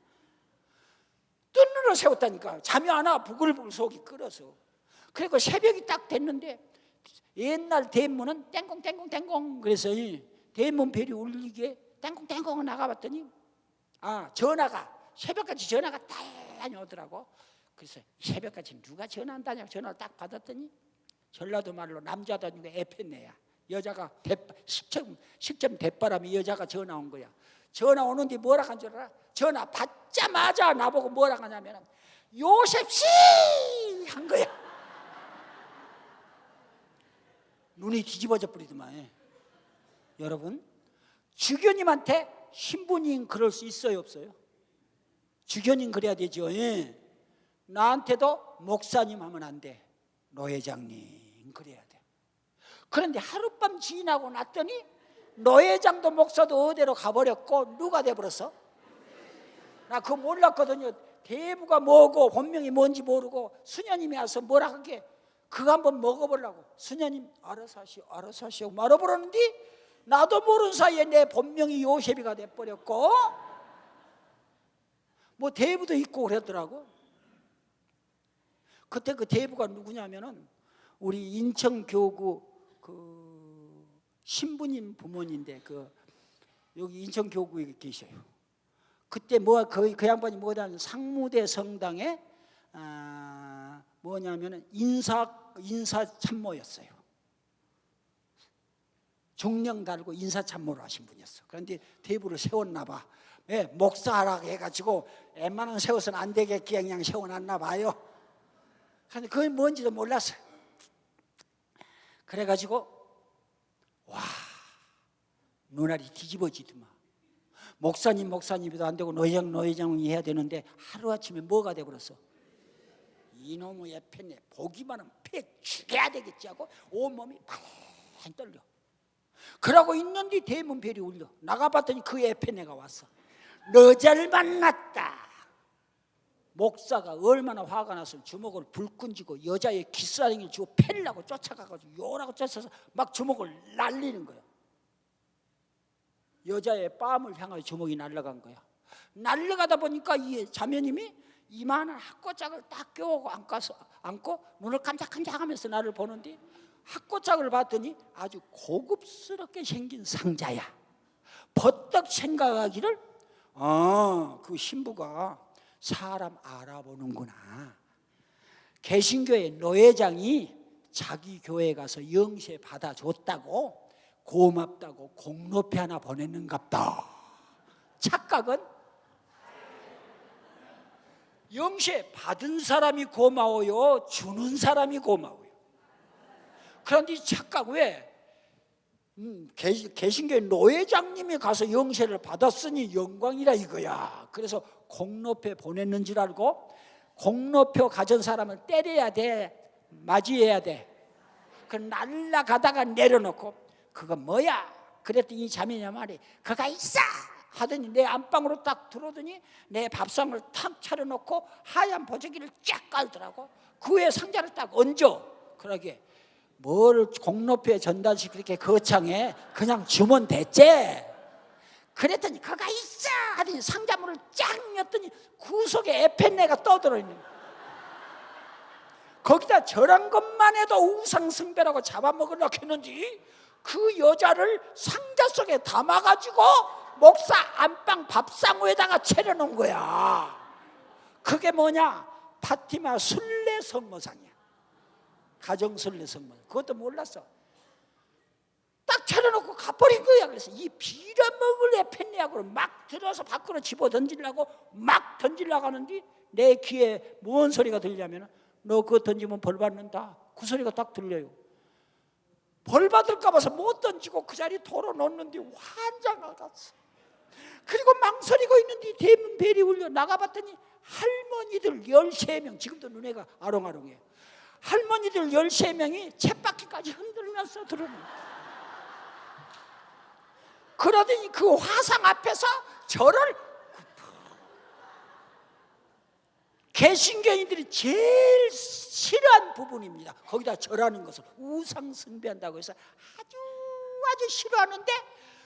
뜬으로 세웠다니까. 잠이 안 와. 부글부글 속이 끓어서. 그리고 새벽이 딱 됐는데 옛날 대문은 땡콩땡콩땡콩 그래서 대문 벨이 울리게 땡콩땡콩 나가봤더니 전화가 새벽까지 전화가 다양히 오더라고. 그래서 새벽까지 누가 전화한다냐고 전화를 딱 받았더니 전라도 말로 남자도 아니고 에페네야. 여자가 식점 대바람에 여자가 전화 온 거야. 전화 오는데 뭐라 한 줄 알아? 전화 받자마자 나보고 뭐라 하냐면 요셉씨 한 거야. 눈이 뒤집어져 버리더만. 여러분 주교님한테 신부님 그럴 수 있어요 없어요? 주교님 그래야 되죠. 나한테도 목사님 하면 안 돼. 노회장님 그래야 돼. 그런데 하룻밤 지나고 났더니 노회장도 목사도 어디로 가버렸고 누가 돼버렸어? 나 그거 몰랐거든요. 대부가 뭐고 본명이 뭔지 모르고 수녀님이 와서 뭐라 하게 그거 한번 먹어보려고 수녀님 알아서 하시오 말아버렸는데 나도 모르는 사이에 내 본명이 요셉이가 돼버렸고 뭐 대부도 있고 그랬더라고. 그때 그 대부가 누구냐면은 우리 인천교구 그 신부님 부모님인데 여기 인천교구에 계셔요. 그때 그 양반이 뭐냐면 상무대 성당에 뭐냐면은 인사 참모였어요. 중령 달고 인사 참모를 하신 분이었어. 그런데 대부를 세웠나 봐. 목사하라고 해가지고 웬만한 세워서는 안 되겠게 그냥 세워놨나 봐요. 근데 그게 뭔지도 몰랐어요. 그래가지고 와 눈알이 뒤집어지더만. 목사님도 안 되고 노회장이 해야 되는데 하루아침에 뭐가 돼버렸어? 이놈의 에페네 보기만 하면 팩 죽여야 되겠지 하고 온몸이 팍 떨려. 그러고 있는데 대문 벨이 울려. 나가봤더니 그 에페네가 왔어. 너 잘 만났다. 목사가 얼마나 화가 나서 주먹을 불끈 쥐고 여자의 귓사랑을 쥐고 패려고 쫓아가가지고 요라고 쫓아서 막 주먹을 날리는 거야. 여자의 뺨을 향하여 주먹이 날아간 거야. 날아가다 보니까 이 자매님이 이만한 학고짝을 딱 껴오고 안고 눈을 깜짝깜짝하면서 나를 보는데 학고짝을 봤더니 아주 고급스럽게 생긴 상자야. 버떡 생각하기를 그 신부가 사람 알아보는구나. 개신교의 노회장이 자기 교회 가서 영세 받아줬다고 고맙다고 공로패 하나 보냈는갑다. 착각은 영세 받은 사람이 고마워요, 주는 사람이 고마워요. 그런데 이 착각 왜? 개신교의 노회장님이 가서 영세를 받았으니 영광이라 이거야. 그래서 공로패 보냈는 줄 알고 공로표 가진 사람을 때려야 돼, 맞이해야 돼. 그 날라가다가 내려놓고 그거 뭐야? 그랬더니 이 자매냐 말이 그가 있어 하더니 내 안방으로 딱 들어오더니 내 밥상을 탁 차려놓고 하얀 보조기를 쫙 깔더라고. 그 위에 상자를 딱 얹어. 그러게 뭘 공로표에 전달식 그렇게 거창해. 그냥 주면 됐지. 그랬더니 그가 있어 하더니 상자문을 쫙 열더니 그 속에 에펜네가 떠들어있는 거야. 거기다 저런 것만 해도 우상숭배라고 잡아먹으려고 했는지 그 여자를 상자 속에 담아가지고 목사 안방 밥상 위에다가 차려놓은 거야. 그게 뭐냐? 파티마 순례 성모상이야. 가정 순례 성모상. 그것도 몰랐어. 딱 차려놓고 가버린 거야. 그래서 이 빌어먹을 에펜네하고를 막 들어서 밖으로 집어 던지려고 막 던지려고 하는데 내 귀에 뭔 소리가 들냐면 너 그거 던지면 벌 받는다. 그 소리가 딱 들려요. 벌 받을까 봐서 못 던지고 그 자리에 털어놓는데 환장하겠어. 그리고 망설이고 있는데 대문 벨이 울려 나가봤더니 할머니들 13명, 지금도 눈에가 아롱아롱해요. 할머니들 13명이 쳇바퀴까지 흔들면서 들어오는 거예요. 그러더니 그 화상 앞에서 저를 개신교인들이 제일 싫어하는 부분입니다. 거기다 절하는 것을 우상 숭배한다고 해서 아주 싫어하는데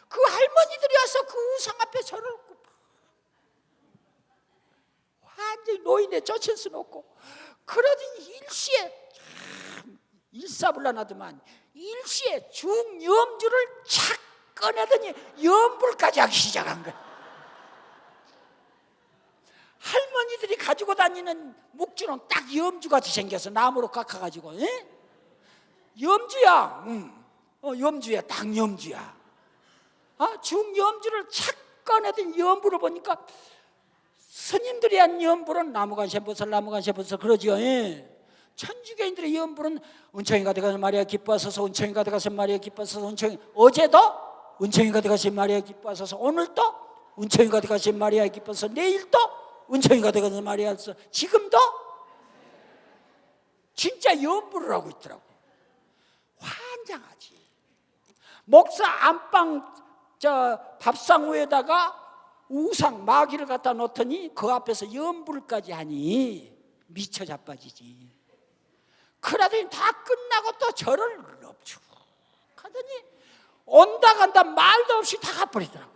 그 할머니들이 와서 그 우상 앞에 절을 완전히 노인에 젖힐 수는 없고 그러더니 일시에 일사불란하더만 일시에 중염주를 착 꺼내더니 염불까지 하기 시작한 거야. 할머니들이 가지고 다니는 묵주는 딱 염주같이 생겨서 나무로 깎아가지고 염주야. 염주야. 딱 염주야. 중염주를 착 꺼내더니 염불을 보니까 스님들이 한 염불은 나무간 샘버설 그러지요. 천주교인들의 염불은 은총이가 되가서 마리아 기뻐하소서 은총이가 되가서 마리아 기뻐하소서 은총이 어제도 은총이가 되가서 마리아 기뻐하소서 오늘도 은총이가 되가서 마리아 기뻐하소서 내일도 은총이가 되가서 마리아 기뻐하소서 지금도 진짜 염불을 하고 있더라고. 환장하지. 목사 안방 밥상 위에다가 우상 마귀를 갖다 놓더니 그 앞에서 염불까지 하니 미쳐 자빠지지. 그러더니 다 끝나고 또 절을 넙죽 하더니 온다 간다 말도 없이 다 가버리더라고.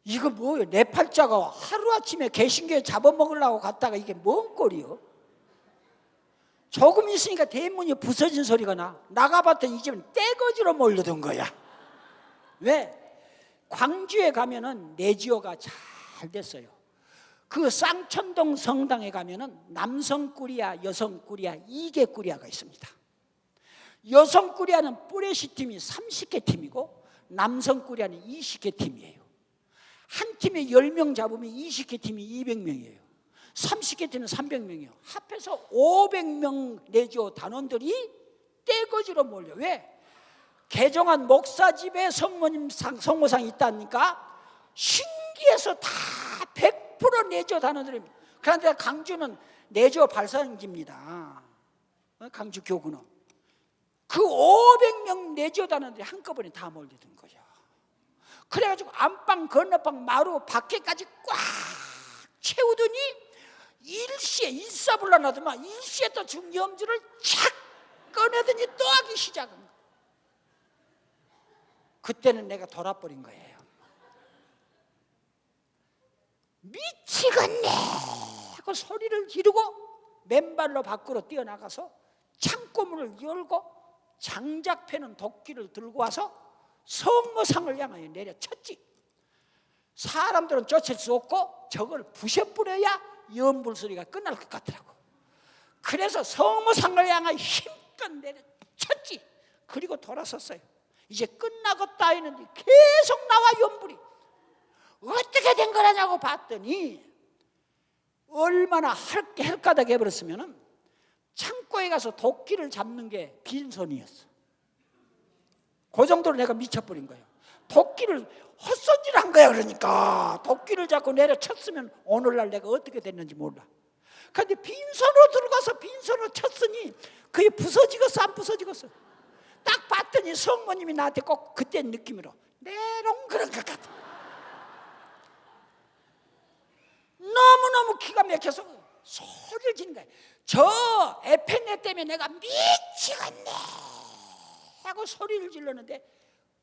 이거 뭐예요? 내 팔자가 하루아침에 개신교에 잡아먹으려고 갔다가 이게 뭔 꼴이요? 조금 있으니까 대문이 부서진 소리가 나. 나가봤더니 이 집은 떼거지로 몰려든 거야. 왜? 광주에 가면은 내지어가 잘 됐어요. 그 쌍천동 성당에 가면은 남성 꾸리아, 여성 꾸리아, 2개 꾸리아가 있습니다. 여성 꾸리아는 뿌레시 팀이 30개 팀이고 남성 꾸리아는 20개 팀이에요. 한 팀에 10명 잡으면 20개 팀이 200명이에요. 30개 팀은 300명이에요. 합해서 500명 내지어 단원들이 떼거지로 몰려. 왜? 개종한 목사 집에 성모상이 있다니까 신기해서 다 100% 내지어 단원들입니다. 그런데 강주는 내지어 발상지입니다. 강주 교구는 그 500명 내지어 단원들이 한꺼번에 다 몰려든 거죠. 그래가지고 안방 건너방 마루 밖에까지 꽉 채우더니 일시에 일사불란하더만 일시에 또 중염주를 착 꺼내더니 또 하기 시작한 거예요. 그때는 내가 돌아버린 거예요. 미치겠네 하고 소리를 지르고 맨발로 밖으로 뛰어나가서 창고문을 열고 장작패는 도끼를 들고 와서 성모상을 향하여 내려쳤지. 사람들은 쫓을 수 없고 저걸 부셔뿌려야 연불소리가 끝날 것 같더라고. 그래서 성모상을 향하여 힘껏 내려쳤지. 그리고 돌아섰어요. 이제 끝나겠다 했는데 계속 나와 연불이. 어떻게 된 거라냐고 봤더니 얼마나 헬까닥 해버렸으면 창고에 가서 도끼를 잡는 게 빈손이었어. 그 정도로 내가 미쳐버린 거예요. 도끼를 헛손질한 거야. 그러니까 도끼를 잡고 내려쳤으면 오늘날 내가 어떻게 됐는지 몰라. 그런데 빈손으로 들어가서 빈손으로 쳤으니 그게 부서지겠어 안 부서지겠어? 딱 봤더니 성모님이 나한테 꼭 그때 느낌으로 내롱 그런 것 같아. 너무너무 기가 막혀서 소리를 지는 거야. 저 에펜네 때문에 내가 미치겠네 하고 소리를 질렀는데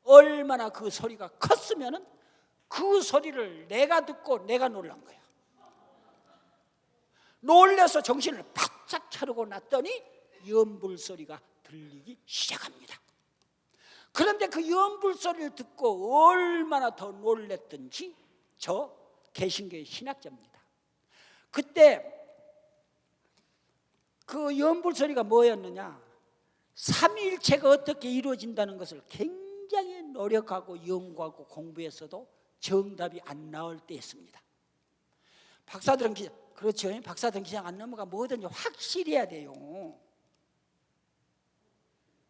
얼마나 그 소리가 컸으면 그 소리를 내가 듣고 내가 놀란 거야. 놀라서 정신을 바짝 차리고 났더니 연불 소리가 들리기 시작합니다. 그런데 그 연불 소리를 듣고 얼마나 더 놀랬던지 저 개신교의 신학자입니다. 그때 그 연불 소리가 뭐였느냐? 삼위일체가 어떻게 이루어진다는 것을 굉장히 노력하고 연구하고 공부했어도 정답이 안 나올 때였습니다. 박사들은 그렇죠. 박사들은 그냥 안 넘어가 뭐든지 확실해야 돼요.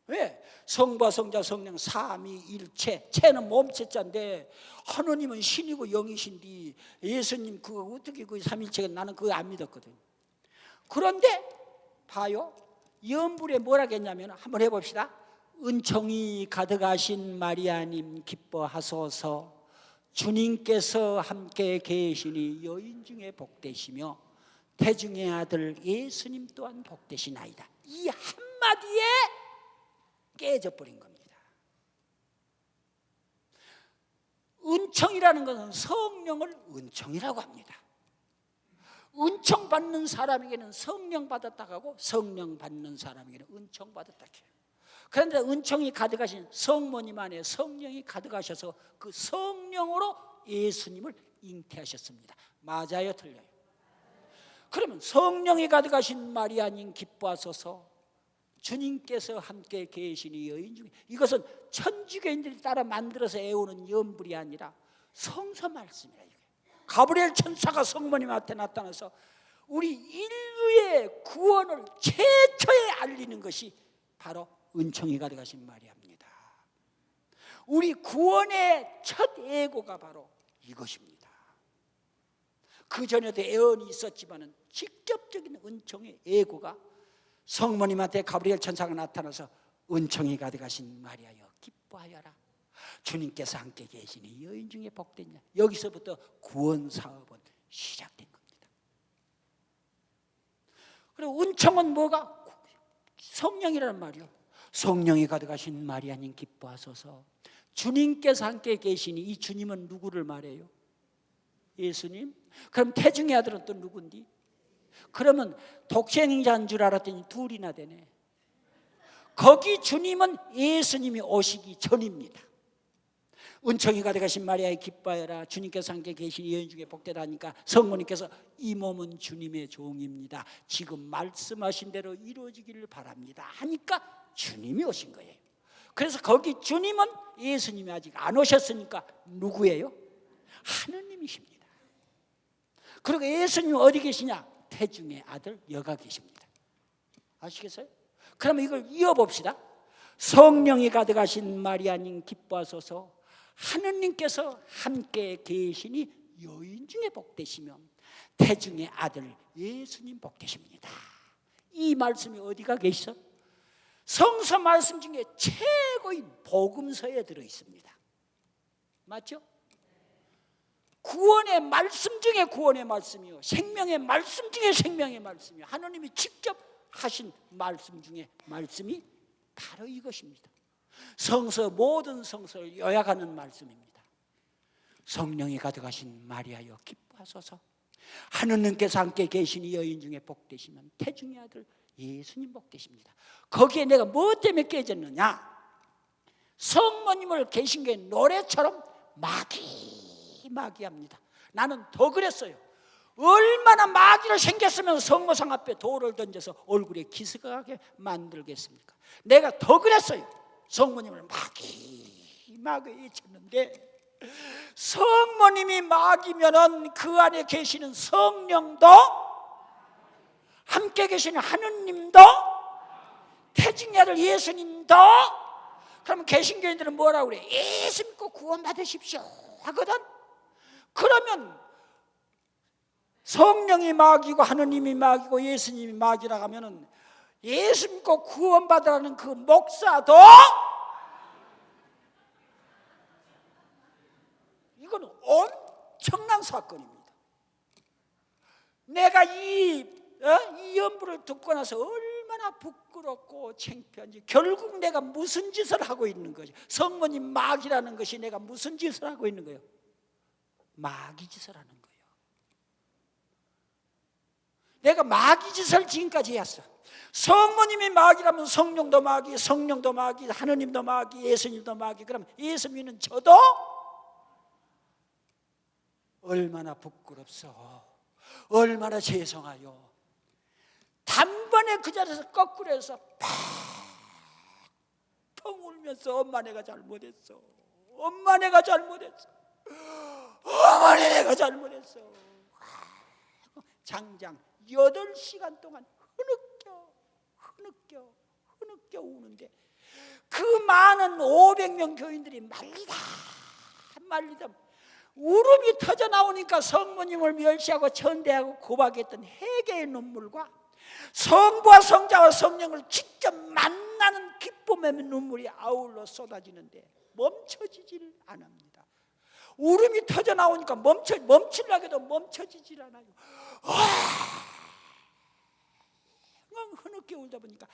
왜? 성부와 성자 성령 삼위일체. 체는 몸체자인데 하느님은 신이고 영이신디 예수님 그거 어떻게 그 삼위일체가 나는 그거 안 믿었거든. 그런데 봐요. 연불에 뭐라고 했냐면 한번 해봅시다. 은총이 가득하신 마리아님 기뻐하소서. 주님께서 함께 계시니 여인 중에 복되시며 태중의 아들 예수님 또한 복되시나이다. 이 한마디에 깨져버린 겁니다. 은총이라는 것은 성령을 은총이라고 합니다. 은총 받는 사람에게는 성령 받았다고 하고 성령 받는 사람에게는 은총 받았다고 해요. 그런데 은총이 가득하신 성모님 안에 성령이 가득하셔서 그 성령으로 예수님을 잉태하셨습니다. 맞아요, 틀려요? 그러면 성령이 가득하신 마리아님 기뻐하소서. 주님께서 함께 계시니 여인 중에, 이것은 천주교인들이 따라 만들어서 애우는 연불이 아니라 성서 말씀이라. 가브리엘 천사가 성모님한테 나타나서 우리 인류의 구원을 최초에 알리는 것이 바로 은총이 가득하신 마리아입니다. 우리 구원의 첫 예고가 바로 이것입니다. 그 전에도 예언이 있었지만은 직접적인 은총의 예고가 성모님한테 가브리엘 천사가 나타나서 은총이 가득하신 마리아여 기뻐하여라. 주님께서 함께 계시니 여인 중에 복되냐. 여기서부터 구원 사업은 시작된 겁니다. 그리고 은총은 뭐가? 성령이라는 말이요. 성령이 가득하신 마리아님 기뻐하소서. 주님께서 함께 계시니 이 주님은 누구를 말해요? 예수님? 그럼 태중의 아들은 또 누군디? 그러면 독생자인 줄 알았더니 둘이나 되네. 거기 주님은 예수님이 오시기 전입니다. 은총이 가득하신 마리아에 기뻐하여라. 주님께서 함께 계시니 여인 중에 복되다니까 성모님께서 이 몸은 주님의 종입니다. 지금 말씀하신 대로 이루어지기를 바랍니다 하니까 주님이 오신 거예요. 그래서 거기 주님은 예수님이 아직 안 오셨으니까 누구예요? 하느님이십니다. 그리고 예수님은 어디 계시냐? 태중의 아들 여가 계십니다. 아시겠어요? 그러면 이걸 이어봅시다. 성령이 가득하신 마리아님 기뻐하소서. 하느님께서 함께 계시니 여인 중에 복되시며 태중의 아들 예수님 복되십니다. 이 말씀이 어디가 계시죠? 성서 말씀 중에 최고인 복음서에 들어있습니다. 맞죠? 구원의 말씀 중에 구원의 말씀이요, 생명의 말씀 중에 생명의 말씀이요, 하나님이 직접 하신 말씀 중에 말씀이 바로 이것입니다. 성서 모든 성서를 요약하는 말씀입니다. 성령이 가득하신 마리아여 기뻐하소서. 하느님께서 함께 계시니 여인 중에 복되시면 태중의 아들 예수님 복 되십니다. 거기에 내가 뭐 때문에 깨졌느냐? 성모님을 계신교회 노래처럼 마귀합니다. 나는 더 그랬어요. 얼마나 마귀로 생겼으면 성모상 앞에 돌을 던져서 얼굴에 기스가게 만들겠습니까? 내가 더 그랬어요. 성모님을 마귀 쳤는데, 성모님이 마귀면은 그 안에 계시는 성령도, 함께 계시는 하느님도, 태중의 아들 예수님도. 그러면 개신교인들은 뭐라고 그래? 예수 믿고 구원 받으십시오 하거든. 그러면 성령이 마귀고 하느님이 마귀고 예수님이 마귀라고 하면은 예수 믿고 구원 받으라는 그 목사도, 이건 엄청난 사건입니다. 내가 이 연부를 듣고 나서 얼마나 부끄럽고 창피한지. 결국 내가 무슨 짓을 하고 있는 거지? 성모님 마귀라는 것이 내가 무슨 짓을 하고 있는 거예요? 마귀 짓을 하는 거예요. 내가 마귀 짓을 지금까지 했어. 성모님이 마귀라면 성령도 마귀, 성령도 마귀, 하느님도 마귀, 예수님도 마귀. 그럼 예수 믿는 저도 얼마나 부끄럽소, 얼마나 죄송하요. 단번에 그 자리에서 거꾸로 해서 펑 울면서 엄마 내가 잘못했어, 엄마 내가 잘못했어, 어머니 내가 잘못했어. 장장 8시간 동안 흐느껴 우는데, 그 많은 500명 교인들이 말리다 울음이 터져 나오니까 성모님을 멸시하고 천대하고 고박했던 회개의 눈물과 성부와 성자와 성령을 직접 만나는 기쁨의 눈물이 아울러 쏟아지는데 멈춰지질 않습니다. 울음이 터져 나오니까 멈추려고 해도 멈춰지질 않아요. 흐느껴 울다 보니까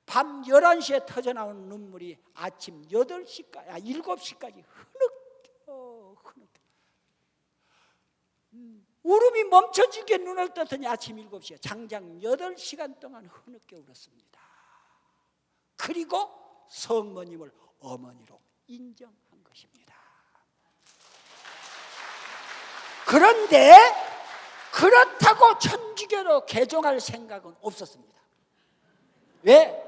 밤 11시에 터져 나오는 눈물이 아침 7시까지 흐느껴. 울음이 멈춰지게 눈을 떴더니 아침 7시에 장장 8시간 동안 흐느껴 울었습니다. 그리고 성모님을 어머니로 인정한 것입니다. 그런데 그렇다고 천주교로 개종할 생각은 없었습니다. 왜?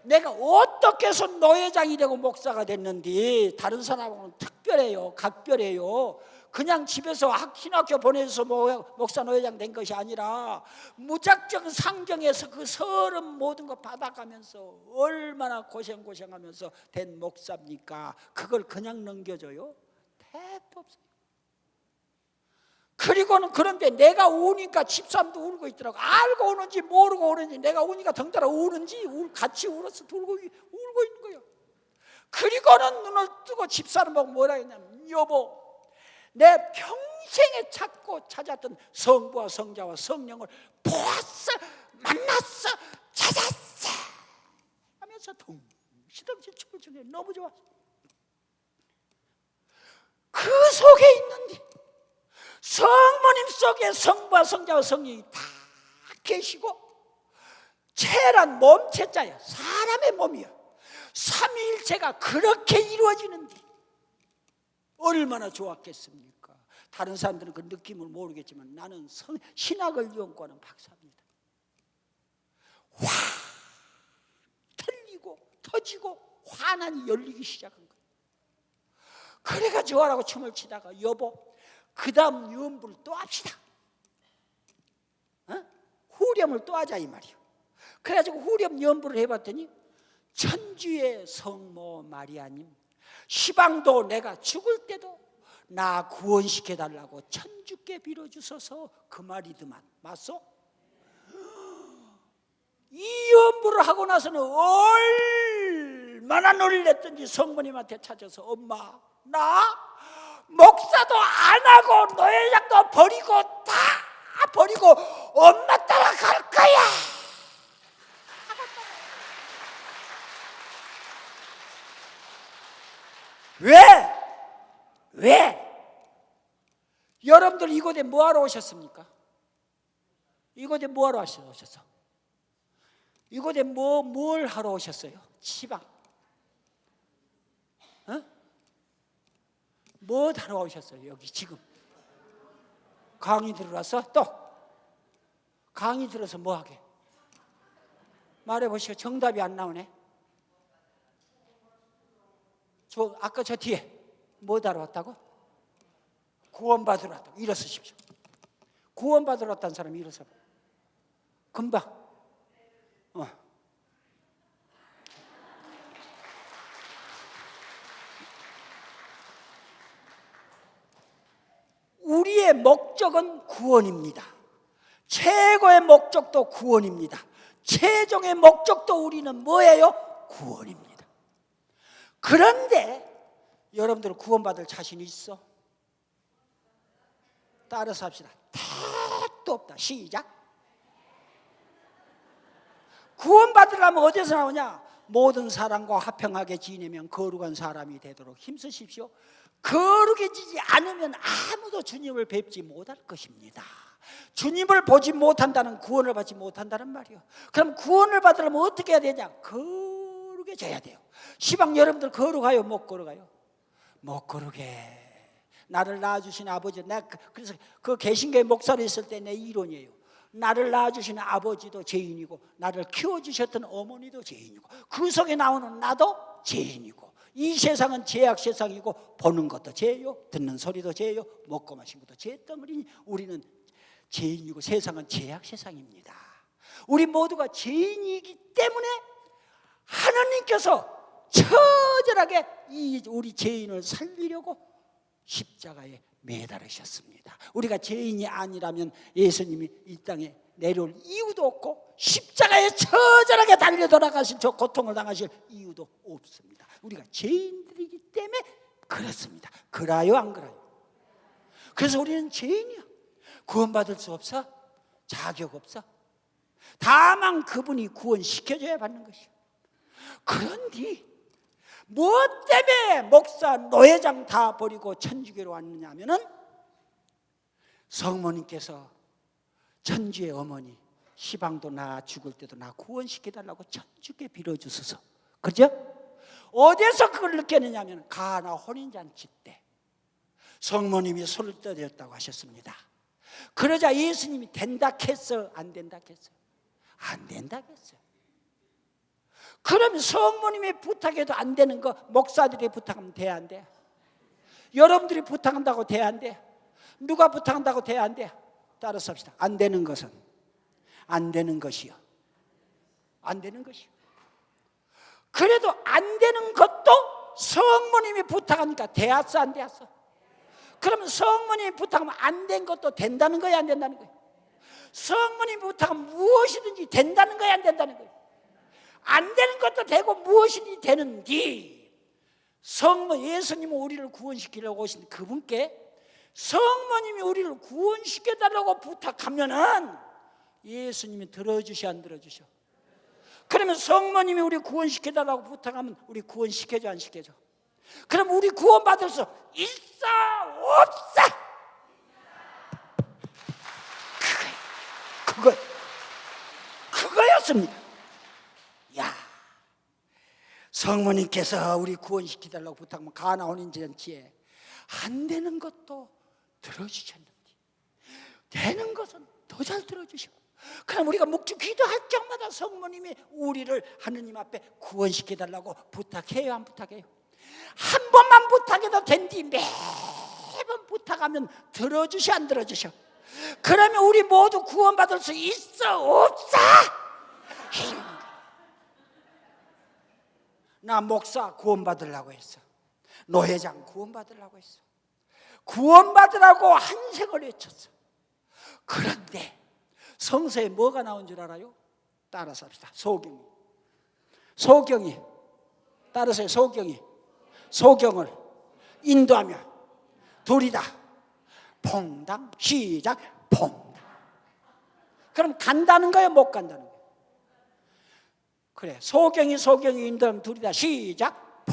내가 어떻게 해서 노회장이 되고 목사가 됐는지 다른 사람하고는 특별해요, 각별해요. 그냥 집에서 신학교 보내서 목사 노회장 된 것이 아니라 무작정 상정해서 그 서름 모든 거 받아가면서 얼마나 고생하면서 된 목사입니까? 그걸 그냥 넘겨줘요? 택도 없어요. 그리고는 그런데 내가 우니까 집사람도 울고 있더라고. 알고 우는지 모르고 우는지, 내가 우니까 덩달아 우는지 같이 울어서 울고 있는 거예요. 그리고는 눈을 뜨고 집사람 보고 뭐라 했냐면, 여보, 내 평생에 찾았던 성부와 성자와 성령을 보았어, 만났어, 찾았어 하면서 덩실덩실 춤을 추네. 너무 좋았어. 그 속에 있는데 성모님 속에 성부와 성자와 성령이 다 계시고, 체란 몸체자야, 사람의 몸이야. 삼위일체가 그렇게 이루어지는데 얼마나 좋았겠습니까? 다른 사람들은 그 느낌을 모르겠지만 나는 신학을 연구하는 박사입니다. 확 틀리고 터지고 환한이 열리기 시작한 거예요. 그래가지고 하라고 춤을 치다가, 여보, 그 다음 연부를 또 합시다. 후렴을 또 하자 이 말이에요. 그래가지고 후렴 연부를 해봤더니, 천주의 성모 마리아님, 시방도 내가 죽을 때도 나 구원시켜달라고 천주께 빌어주소서, 그 말이더만. 맞소? 이 연부를 하고 나서는 얼마나 놀랬던지 성모님한테 찾아서, 엄마, 나 목사도 안 하고 노회장도 버리고 다 버리고 엄마 따라갈 거야. 왜? 여러분들 이곳에 뭐하러 오셨습니까? 이곳에 뭐하러 오셨어? 이곳에 뭘 하러 오셨어요? 시방. 뭐 하러 오셨어요? 여기 지금 강의 들으러 왔어? 또 강의 들어서 뭐 하게? 말해보시오. 정답이 안 나오네. 아까 저 뒤에 뭐 하러 왔다고? 구원받으러 왔다고. 일어서십시오. 구원받으러 왔다는 사람이 일어서. 금방. 우리의 목적은 구원입니다. 최고의 목적도 구원입니다. 최종의 목적도 우리는 뭐예요? 구원입니다. 그런데 여러분들 구원받을 자신 있어? 따라서 합시다. 택도 없다. 시작. 구원받으려면 어디서 나오냐? 모든 사람과 화평하게 지내면 거룩한 사람이 되도록 힘쓰십시오. 거룩해지지 않으면 아무도 주님을 뵙지 못할 것입니다. 주님을 보지 못한다는, 구원을 받지 못한다는 말이요. 그럼 구원을 받으려면 어떻게 해야 되냐? 거룩해져야 돼요. 시방 여러분들 거룩해요? 못 거룩해요? 못 거룩해. 나를 낳아주신 아버지, 그래서 그 개신교회 목사로 있을 때 내 이론이에요. 나를 낳아주신 아버지도 죄인이고 나를 키워주셨던 어머니도 죄인이고 그 속에 나오는 나도 죄인이고 이 세상은 죄악 세상이고 보는 것도 죄요, 듣는 소리도 죄요, 먹고 마신 것도 죄덩어리니 우리는 죄인이고 세상은 죄악 세상입니다. 우리 모두가 죄인이기 때문에 하나님께서 처절하게 우리 죄인을 살리려고 십자가에 매달으셨습니다. 우리가 죄인이 아니라면 예수님이 이 땅에 내려올 이유도 없고 십자가에 처절하게 달려 돌아가실 저 고통을 당하실 이유도 없습니다. 우리가 죄인들이기 때문에 그렇습니다. 그라요 안 그라요? 그래서 우리는 죄인이야. 구원받을 수 없어? 자격 없어? 다만 그분이 구원시켜줘야 받는 것이야. 그런데 뭐 때문에 목사, 노회장 다 버리고 천주교로 왔느냐 하면은 성모님께서 천주의 어머니 시방도 나 죽을 때도 나 구원시켜달라고 천주께 빌어주소서. 그죠? 어디서 그걸 느꼈느냐 하면 가나 혼인잔치 때 성모님이 손을 떠드렸다고 하셨습니다. 그러자 예수님이 된다 했어? 안 된다 했어? 안 된다 했어요. 그럼 성모님이 부탁해도 안 되는 거 목사들이 부탁하면 돼, 안 돼? 여러분들이 부탁한다고 돼, 안 돼? 누가 부탁한다고 돼, 안 돼? 따라서 합시다. 안 되는 것은 안 되는 것이요. 안 되는 것이요. 그래도 안 되는 것도 성모님이 부탁하니까 되었어, 안 되었어? 그러면 성모님이 부탁하면 안 된 것도 된다는 거야, 안 된다는 거야? 성모님이 부탁하면 무엇이든지 된다는 거야, 안 된다는 거야? 안 되는 것도 되고 무엇이든지 되는지 예수님은 우리를 구원시키려고 오신 그분께 성모님이 우리를 구원시켜달라고 부탁하면은 예수님이 들어주셔 안 들어주셔? 그러면 성모님이 우리 구원시켜달라고 부탁하면 우리 구원시켜줘 안 시켜줘? 그럼 우리 구원받을 수 있어 없어? 그거였습니다. 야, 성모님께서 우리 구원시켜달라고 부탁하면 가나 혼인잔치에 안 되는 것도 들어주셨는데 되는 것은 더 잘 들어주셔. 그럼 우리가 묵주 기도할 적마다 성모님이 우리를 하느님 앞에 구원시켜달라고 부탁해요, 안 부탁해요? 한 번만 부탁해도 된디 매번 부탁하면 들어주셔 안 들어주셔? 그러면 우리 모두 구원받을 수 있어 없어? 나 목사 구원받으려고 했어. 노회장 구원받으려고 했어. 구원받으라고 한생을 외쳤어. 그런데 성서에 뭐가 나온 줄 알아요? 따라서 합시다. 소경이 따라서요. 소경을 인도하며 둘이 다 퐁당 시작 퐁당. 그럼 간다는 거예요, 못 간다는 거예요? 그래, 소경이 인도하면 둘이 다 시작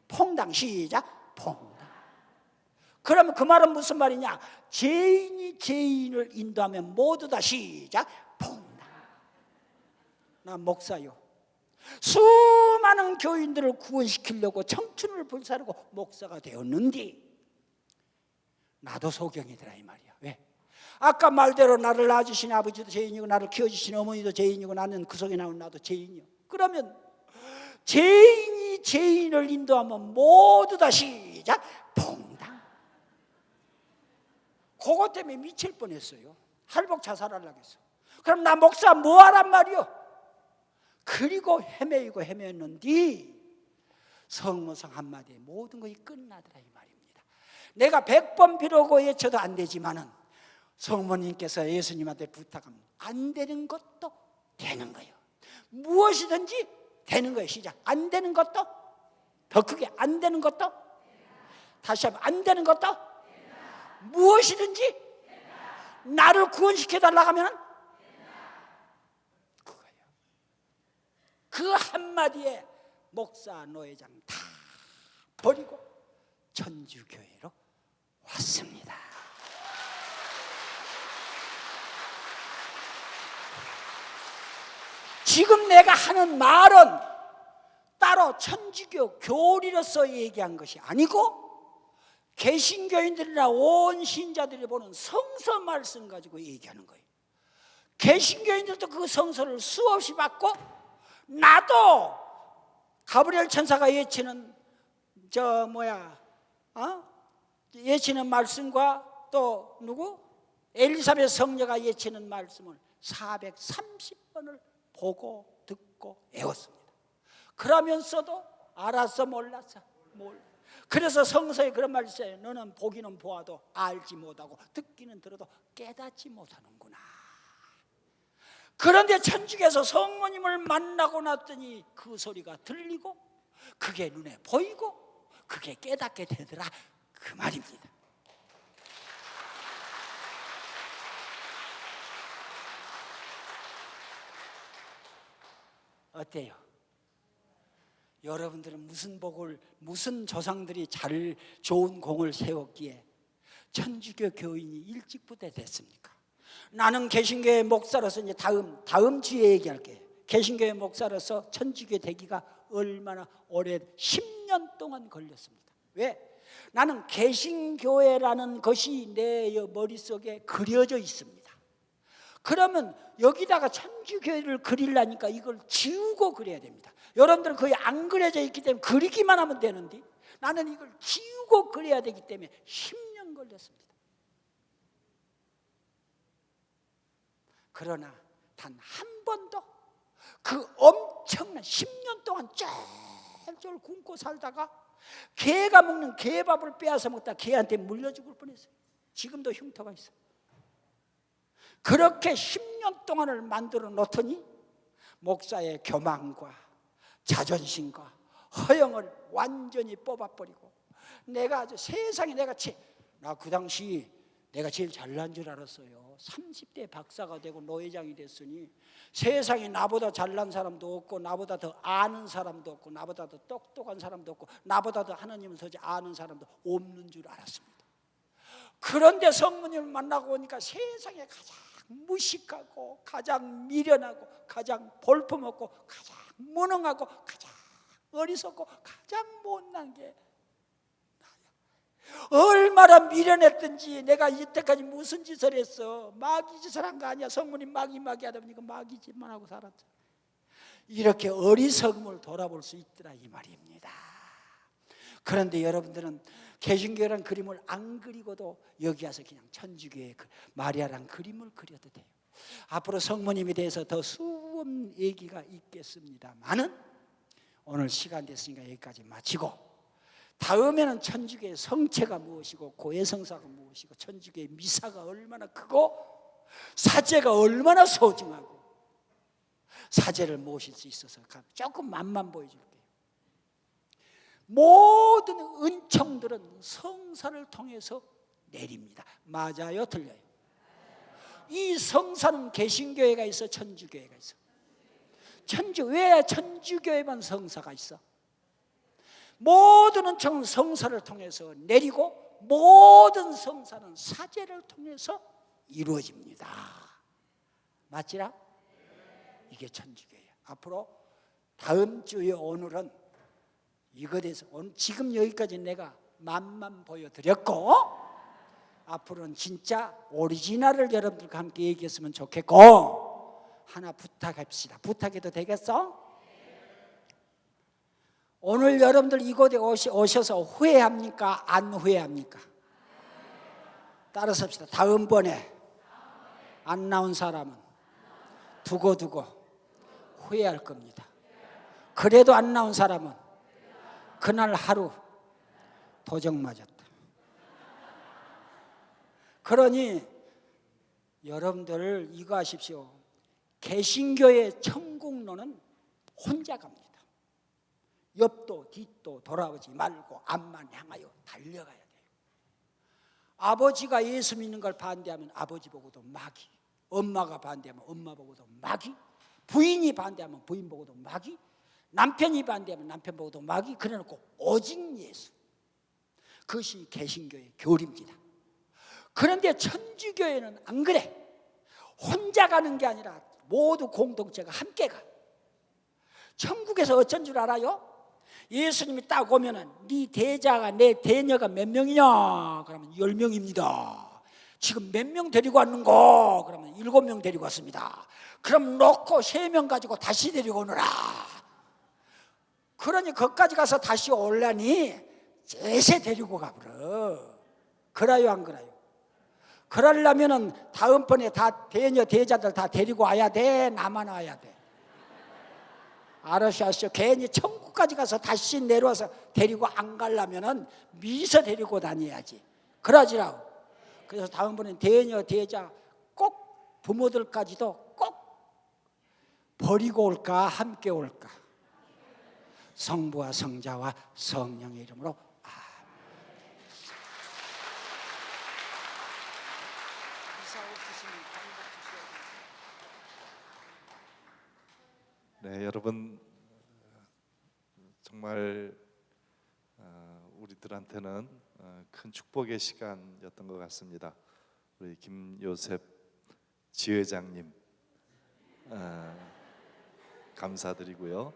퐁당 시작 퐁당. 그러면 그 말은 무슨 말이냐? 죄인이 죄인을 인도하면 모두 다 시작 퐁당. 나 목사요. 수많은 교인들을 구원시키려고 청춘을 불사르고 목사가 되었는데 나도 소경이더라 이 말이야. 왜? 아까 말대로 나를 낳아주신 아버지도 죄인이고 나를 키워주신 어머니도 죄인이고 나는 그 속에 나온 나도 죄인이요. 그러면 죄인이 죄인을 인도하면 모두 다 시작 봉당. 그것 때문에 미칠 뻔했어요. 할복 자살하려고 했어. 그럼 나 목사 뭐하란 말이요? 그리고 헤매었는데 성모상 한마디에 모든 것이 끝나더라 이 말입니다. 내가 100번 비로고 외쳐도 안 되지만은 성모님께서 예수님한테 부탁하면 안 되는 것도 되는 거예요. 무엇이든지 되는 거예요. 시작. 안 되는 것도 더 크게 안 되는 것도 다시 한번 안 되는 것도 무엇이든지 나를 구원시켜 달라고 하면 그거예요. 그 한마디에 목사 노회장 다 버리고 천주교회로 왔습니다. 지금 내가 하는 말은 따로 천주교 교리로서 얘기한 것이 아니고 개신교인들이나 온 신자들이 보는 성서 말씀 가지고 얘기하는 거예요. 개신교인들도 그 성서를 수없이 받고 나도 가브리엘 천사가 예치는 예치는 말씀과 또 누구? 엘리사벳 성녀가 예치는 말씀을 430번을 보고 듣고 외웠습니다. 그러면서도 알았어 몰랐어 그래서 성서에 그런 말이 있어요. 너는 보기는 보아도 알지 못하고 듣기는 들어도 깨닫지 못하는구나. 그런데 천주교에서 성모님을 만나고 났더니 그 소리가 들리고 그게 눈에 보이고 그게 깨닫게 되더라 그 말입니다. 어때요? 여러분들은 무슨 조상들이 잘 좋은 공을 세웠기에 천주교 교인이 일찍부터 됐습니까? 나는 개신교회 목사로서 이제 다음 주에 얘기할게요. 개신교회 목사로서 천주교 되기가 얼마나 오래 10년 동안 걸렸습니다. 왜? 나는 개신교회라는 것이 내 머릿속에 그려져 있습니다. 그러면 여기다가 천주교회를 그리려니까 이걸 지우고 그려야 됩니다. 여러분들은 거의 안 그려져 있기 때문에 그리기만 하면 되는데 나는 이걸 지우고 그려야 되기 때문에 10년 걸렸습니다. 그러나 단 한 번도 그 엄청난 10년 동안 쫄쫄 굶고 살다가 개가 먹는 개밥을 빼앗아 먹다 개한테 물려 죽을 뻔했어요. 지금도 흉터가 있어요. 그렇게 10년 동안을 만들어 놓더니 목사의 교만과 자존심과 허영을 완전히 뽑아버리고 내가 아주 세상에 나 그 당시 내가 제일 잘난 줄 알았어요. 30대 박사가 되고 노회장이 됐으니 세상에 나보다 잘난 사람도 없고 나보다 더 아는 사람도 없고 나보다 더 똑똑한 사람도 없고 나보다 더 하나님을 더 아는 사람도 없는 줄 알았습니다. 그런데 성모님을 만나고 오니까 세상에 가장 무식하고 가장 미련하고 가장 볼품없고 가장 무능하고 가장 어리석고 가장 못난 게 나야. 얼마나 미련했든지 내가 이때까지 무슨 짓을 했어. 마귀 짓을 한 거 아니야. 성모님 마귀 하다 보니까 마귀 짓만 하고 살았죠. 이렇게 어리석음을 돌아볼 수 있더라 이 말입니다. 그런데 여러분들은 개신교란 그림을 안 그리고도 여기 와서 그냥 천주교의 마리아란 그림을 그려도 돼요. 앞으로 성모님에 대해서 더 수없는 얘기가 있겠습니다만은 오늘 시간 됐으니까 여기까지 마치고 다음에는 천주교의 성체가 무엇이고 고해성사가 무엇이고 천주교의 미사가 얼마나 크고 사제가 얼마나 소중하고 사제를 모실 수 있어서 조금 맛만 보여줄게요. 모든 은총들은 성사를 통해서 내립니다. 맞아요? 틀려요? 이 성사는 개신교회가 있어? 천주교회가 있어? 왜 천주교회만 성사가 있어? 모든 은총은 성사를 통해서 내리고 모든 성사는 사제를 통해서 이루어집니다. 맞지라? 이게 천주교회야. 앞으로 다음 주에 오늘은 이거 대해서 지금 여기까지 내가 맛만 보여드렸고 앞으로는 진짜 오리지널을 여러분들과 함께 얘기했으면 좋겠고 하나 부탁합시다. 부탁해도 되겠어? 오늘 여러분들 이곳에 오셔서 후회합니까? 안 후회합니까? 따라서 합시다. 다음번에 안 나온 사람은 두고두고 후회할 겁니다. 그래도 안 나온 사람은 그날 하루 도적 맞았다. 그러니 여러분들 이거 하십시오. 개신교의 천국론은 혼자 갑니다. 옆도 뒤도 돌아보지 말고 앞만 향하여 달려가야 돼요. 아버지가 예수 믿는 걸 반대하면 아버지 보고도 마귀, 엄마가 반대하면 엄마 보고도 마귀, 부인이 반대하면 부인 보고도 마귀, 남편이 반대하면 남편 보고도 마귀. 그래놓고 오직 예수. 그것이 개신교의 교리입니다. 그런데 천주교회는 안 그래. 혼자 가는 게 아니라 모두 공동체가 함께 가. 천국에서 어쩐 줄 알아요? 예수님이 딱 오면은 네 대자가 내 대녀가 몇 명이냐? 그러면 10명입니다. 지금 몇 명 데리고 왔는고? 그러면 7명 데리고 왔습니다. 그럼 놓고 3명 가지고 다시 데리고 오느라. 그러니 거기까지 가서 다시 올라니 제세 데리고 가버려. 그래요 안 그래요? 그러려면은 다음번에 다 대녀 대자들 다 데리고 와야 돼? 나만 와야 돼? 알으셨죠? 괜히 천국까지 가서 다시 내려와서 데리고 안 가려면은 미서 데리고 다녀야지. 그러지라고. 그래서 다음번엔 대녀 대자 꼭 부모들까지도 꼭 버리고 올까 함께 올까? 성부와 성자와 성령의 이름으로 아멘. 이사 없으시면 방법 주셔야 돼요. 네, 여러분 정말 우리들한테는 큰 축복의 시간이었던 것 같습니다. 우리 김요셉 지회장님 감사드리고요.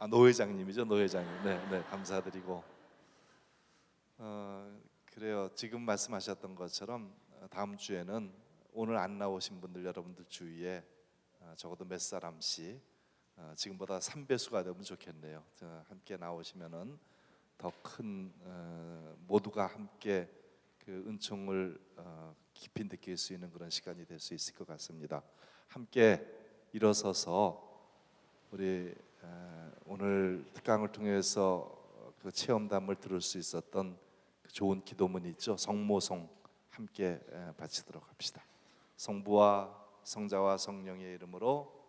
노 회장님이죠, 노 회장님. 네, 감사드리고 그래요. 지금 말씀하셨던 것처럼 다음 주에는 오늘 안 나오신 분들 여러분들 주위에 적어도 몇 사람씩 지금보다 3배수가 되면 좋겠네요. 함께 나오시면은 더 큰 모두가 함께 그 은총을 깊이 느낄 수 있는 그런 시간이 될 수 있을 것 같습니다. 함께 일어서서 우리 오늘 특강을 통해서 그 체험담을 들을 수 있었던 그 좋은 기도문 있죠. 성모송 함께 바치도록 합시다. 성부와 성자와 성령의 이름으로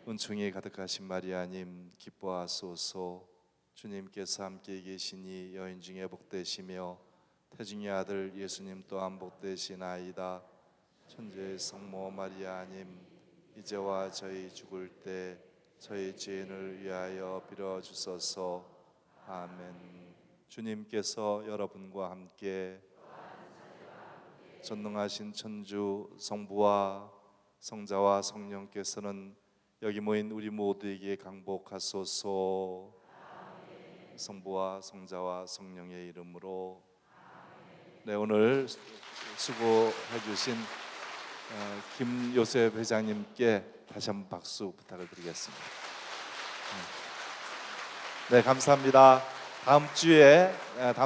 은총이 가득하신 마리아님 기뻐하소서. 주님께서 함께 계시니 여인 중에 복되시며 태중의 아들 예수님 또한 복되시나이다. 천주의 성모 마리아님 이제와 저희 죽을 때 저희 죄인을 위하여 빌어주소서. 아멘. 주님께서 여러분과 함께 전능하신 천주 성부와 성자와 성령께서는 여기 모인 우리 모두에게 강복하소서. 성부와 성자와 성령의 이름으로. 네, 오늘 수고해 주신 김요셉 회장님께 다시 한번 박수 부탁을 드리겠습니다. 네, 감사합니다. 다음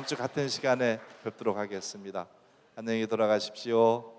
주 같은 시간에 뵙도록 하겠습니다. 안녕히 돌아가십시오.